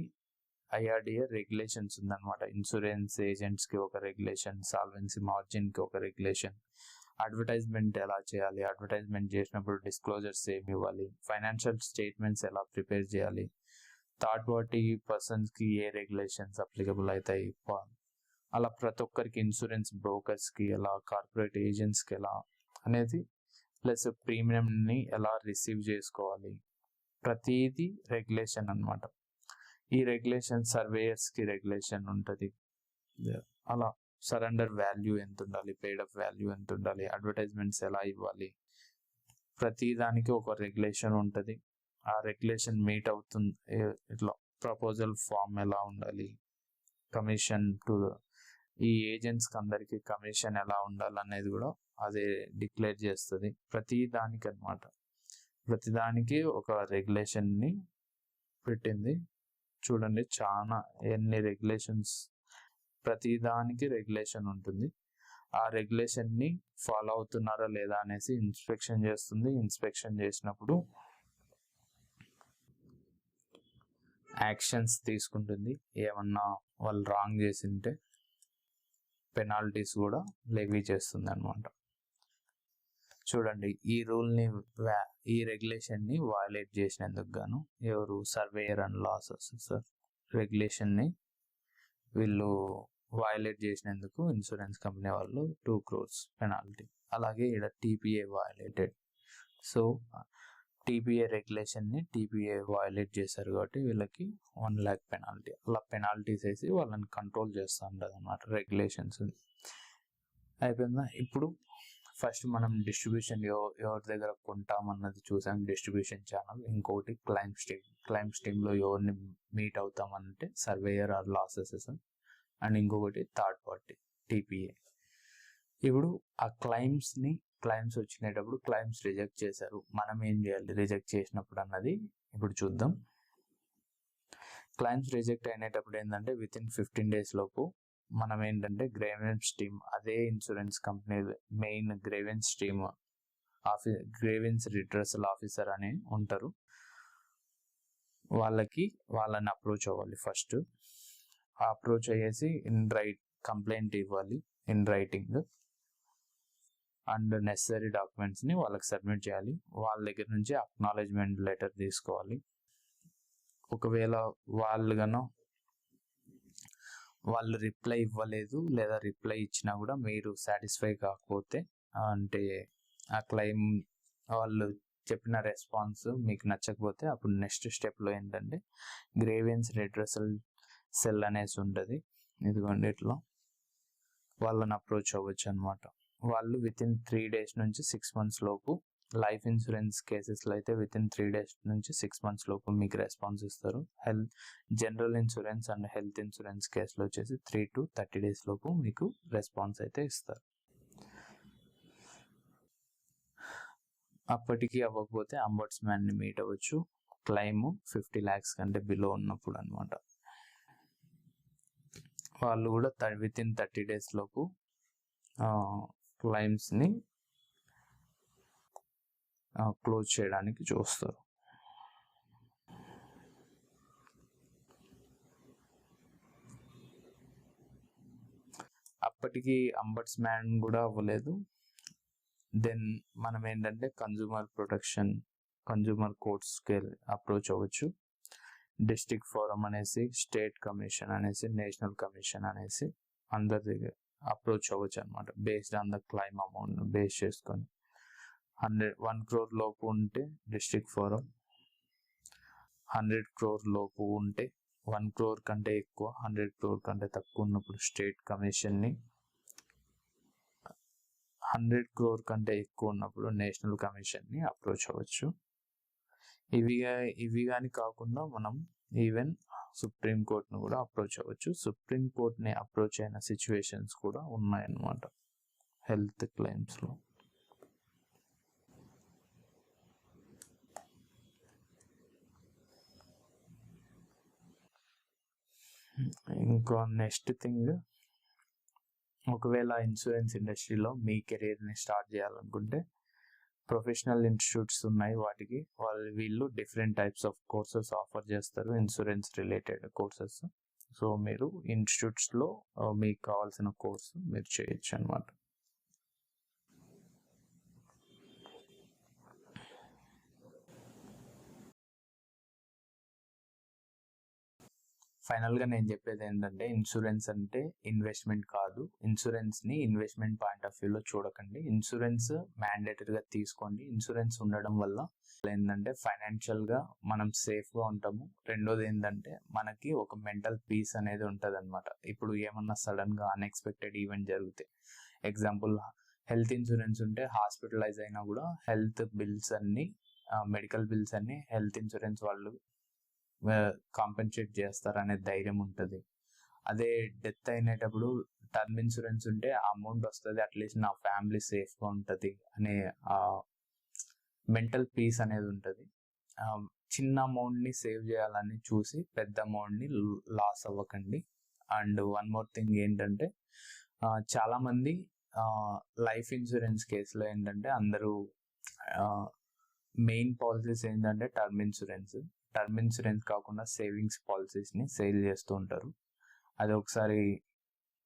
ఐఆర్డిఏ రెగ్యులేషన్స్ ఉందన్నమాట. ఇన్సూరెన్స్ ఏజెంట్స్కి ఒక రెగ్యులేషన్, సాల్వెన్సీ మార్జిన్కి ఒక రెగ్యులేషన్, అడ్వర్టైజ్మెంట్ ఎలా చేయాలి, అడ్వర్టైజ్మెంట్ చేసినప్పుడు డిస్క్లోజర్స్ ఏమి ఇవ్వాలి, ఫైనాన్షియల్ స్టేట్మెంట్స్ ఎలా ప్రిపేర్ చేయాలి, థర్డ్ పార్టీ పర్సన్స్కి ఏ రెగ్యులేషన్స్ అప్లికబుల్ అవుతాయి, అలా ప్రతి ఒక్కరికి ఇన్సూరెన్స్ బ్రోకర్స్కి ఎలా, కార్పొరేట్ ఏజెంట్స్కి ఎలా అనేది, ప్లస్ ప్రీమియంని ఎలా రిసీవ్ చేసుకోవాలి, ప్రతిదీ రెగ్యులేషన్ అనమాట. ఈ రెగ్యులేషన్ సర్వేయర్స్కి రెగ్యులేషన్ ఉంటుంది. అలా సరెండర్ వాల్యూ ఎంత ఉండాలి, పెయిడ్ అప్ వాల్యూ ఎంత ఉండాలి, అడ్వర్టైజ్మెంట్స్ ఎలా ఇవ్వాలి, ప్రతి దానికి ఒక రెగ్యులేషన్ ఉంటుంది. ఆ రెగ్యులేషన్ మీట్ అవుతుంది. ఇట్లా ప్రపోజల్ ఫామ్ ఎలా ఉండాలి, కమిషన్ టు ఈ ఏజెంట్స్కి అందరికీ కమిషన్ ఎలా ఉండాలి అనేది కూడా అదే డిక్లేర్ చేస్తుంది. ప్రతి దానికి ఒక రెగ్యులేషన్ని పెట్టింది. చూడండి, చాలా ఎన్ని రెగ్యులేషన్స్, ప్రతి దానికి రెగ్యులేషన్ ఉంటుంది. ఆ రెగ్యులేషన్ని ఫాలో అవుతున్నారా లేదా అనేసి ఇన్స్పెక్షన్ చేస్తుంది. ఇన్స్పెక్షన్ చేసినప్పుడు యాక్షన్స్ తీసుకుంటుంది. ఏమన్నా వాళ్ళు రాంగ్ చేసింటే పెనాల్టీస్ కూడా లెవీ చేస్తుంది అనమాట. చూడండి, ఈ రెగ్యులేషన్ని వయలేట్ చేసినందుకు గాను ఎవరు సర్వేయర్ అండ్ లాస్ అసెసర్ రెగ్యులేషన్ని వీళ్ళు వయలేట్ చేసినందుకు ఇన్సూరెన్స్ కంపెనీ వాళ్ళు 2 crores పెనాల్టీ. అలాగే ఇక్కడ టీపీఏ వయలేటెడ్, సో టీపీఏ రెగ్యులేషన్ని టీపీఏ వయలేట్ చేశారు కాబట్టి వీళ్ళకి 1 lakh పెనాల్టీ. అలా పెనాల్టీస్ వేసి వాళ్ళని కంట్రోల్ చేస్తూ ఉంటుంది అన్నమాట రెగ్యులేషన్స్. అయిపోయిందా? ఇప్పుడు ఫస్ట్ మనం డిస్ట్రిబ్యూషన్ ఎవరి దగ్గర కొంటామన్నది చూసాం, డిస్ట్రిబ్యూషన్ ఛానల్. ఇంకోటి క్లైమ్ స్ట్రీమ్లో ఎవరిని మీట్ అవుతామనంటే surveyor or loss assessor, and ఇంకొకటి థర్డ్ పార్టీ టీపీఏ. ఇప్పుడు ఆ క్లైమ్స్ వచ్చినప్పుడు క్లైమ్స్ రిజెక్ట్ చేశారు, మనం ఏం చేయాలి రిజెక్ట్ చేసినప్పుడు అన్నది ఇప్పుడు చూద్దాం. క్లైమ్స్ రిజెక్ట్ అయినప్పుడు ఏంటంటే వితిన్ 15 days లోపు మనం ఏంటంటే గ్రేవెన్స్ టీమ్, అదే insurance company main grievance team grievance redressal officer అని ఉంటారు, వాళ్ళని అప్రోచ్ అవ్వాలి. ఫస్ట్ అప్రోచ్ అయ్యేసి కంప్లైంట్ ఇవ్వాలి ఇన్ రైటింగ్, అండ్ నెసరీ డాక్యుమెంట్స్ని వాళ్ళకి సబ్మిట్ చేయాలి. వాళ్ళ దగ్గర నుంచి అక్నాలెడ్జ్మెంట్ లెటర్ తీసుకోవాలి. ఒకవేళ వాళ్ళు రిప్లై ఇవ్వలేదు లేదా రిప్లై ఇచ్చినా కూడా మీరు సాటిస్ఫై కాకపోతే, అంటే ఆ క్లైమ్ వాళ్ళు చెప్పిన రెస్పాన్స్ మీకు నచ్చకపోతే, అప్పుడు నెక్స్ట్ స్టెప్లో ఏంటంటే గ్రేవెన్స్ రిడ్రెసల్ సెల్ అనేసి ఉంటుంది. ఇదిగోండి, ఇట్లా వాళ్ళని అప్రోచ్ అవ్వచ్చు అనమాట. వాళ్ళు వితిన్ 3 days నుంచి 6 months లోపు లైఫ్ ఇన్సూరెన్స్ కేసెస్లో అయితే వితిన్ 3 days నుంచి 6 months లోపు మీకు రెస్పాన్స్ ఇస్తారు. General insurance and health insurance కేసులో వచ్చేసి 3 to 30 days లోపు మీకు రెస్పాన్స్ అయితే ఇస్తారు. అప్పటికి అవ్వకపోతే అంబడ్స్మ్యాన్ని మీట్ అవ్వచ్చు. క్లైమ్ 50 lakhs కంటే బిలో ఉన్నప్పుడు అనమాట. వాళ్ళు కూడా వితిన్ 30 days లోపు క్లైమ్స్ని క్లోజ్ చేయడానికి చూస్తారు. అప్పటికి అంబడ్స్మ్యాన్ కూడా అవ్వలేదు. దెన్ మనం ఏంటంటే కన్జ్యూమర్ కోర్ట్స్కి అప్రోచ్ అవ్వచ్చు. డిస్ట్రిక్ట్ ఫోరం అనేసి, స్టేట్ కమిషన్ అనేసి, నేషనల్ కమిషన్ అనేసి అందరి దగ్గర అప్రోచ్ అవ్వచ్చు అనమాట. Based on the claim amount base చేసుకొని 1 crore లోపు ఉంటే డిస్ట్రిక్ట్ ఫోరం, 100 crore లోపు ఉంటే 1 crore కంటే ఎక్కువ, 100 crore కంటే తక్కువ ఉన్నప్పుడు స్టేట్ కమిషన్ని, 100 crore కంటే ఎక్కువ ఉన్నప్పుడు నేషనల్ కమిషన్ని అప్రోచ్ అవ్వచ్చు. ఇవి కానీ కాకుండా మనం ఈవెన్ సుప్రీం కోర్ట్ను కూడా అప్రోచ్ అవ్వచ్చు. సుప్రీం కోర్ట్ని అప్రోచ్ అయిన సిచ్యువేషన్స్ కూడా ఉన్నాయన్నమాట హెల్త్ క్లెయిమ్స్లో. ఇంకో నెక్స్ట్ థింగ్, ఒకవేళ ఇన్సూరెన్స్ ఇండస్ట్రీలో మీ కెరీర్ని స్టార్ట్ చేయాలనుకుంటే ప్రొఫెషనల్ ఇన్స్టిట్యూట్స్ ఉన్నాయి. వాటికి వీళ్ళు different types of courses offer చేస్తారు, ఇన్సూరెన్స్ రిలేటెడ్ కోర్సెస్. సో మీరు ఇన్స్టిట్యూట్స్లో మీకు కావాల్సిన కోర్సు మీరు చేయొచ్చు అనమాట. ఫైనల్గా నేను చెప్పేది ఏంటంటే, ఇన్సూరెన్స్ అంటే ఇన్వెస్ట్మెంట్ కాదు. ఇన్సూరెన్స్ని ఇన్వెస్ట్మెంట్ పాయింట్ ఆఫ్ వ్యూలో చూడకండి. ఇన్సూరెన్స్ మ్యాండేటరీగా తీసుకోండి. ఇన్సూరెన్స్ ఉండడం వల్ల ఏంటంటే ఫైనాన్షియల్గా మనం సేఫ్గా ఉంటాము. రెండోది ఏంటంటే మనకి ఒక మెంటల్ పీస్ అనేది ఉంటుంది అనమాట. ఇప్పుడు ఏమన్నా సడన్గా అన్ఎక్స్పెక్టెడ్ ఈవెంట్ జరిగితే, ఎగ్జాంపుల్ హెల్త్ ఇన్సూరెన్స్ ఉంటే హాస్పిటలైజ్ అయినా కూడా హెల్త్ బిల్స్ అన్ని, మెడికల్ బిల్స్ అన్ని హెల్త్ ఇన్సూరెన్స్ వాళ్ళు కాంపెన్సేట్ చేస్తారనే ధైర్యం ఉంటుంది. అదే డెత్ అయినప్పుడు టర్మ్ ఇన్సూరెన్స్ ఉంటే ఆ అమౌంట్ వస్తుంది, అట్లీస్ట్ నా ఫ్యామిలీ సేఫ్గా ఉంటుంది అనే మెంటల్ పీస్ అనేది ఉంటుంది. చిన్న అమౌంట్ని సేవ్ చేయాలని చూసి పెద్ద అమౌంట్ని లాస్ అవ్వకండి. అండ్ వన్ మోర్ థింగ్ ఏంటంటే, చాలామంది లైఫ్ ఇన్సూరెన్స్ కేసులో ఏంటంటే అందరూ మెయిన్ పాలసీస్ ఏంటంటే టర్మ్ ఇన్సూరెన్స్ కాకుండా సేవింగ్స్ పాలసీస్ని సేల్ చేస్తూ ఉంటారు. అది ఒకసారి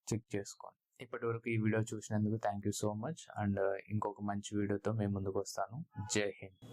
చెక్ చేసుకోండి. ఇప్పటి వరకు ఈ వీడియో చూసినందుకు thank you so much. And ఇంకొక మంచి వీడియోతో మేము ముందుకు వస్తాను. జై హింద్.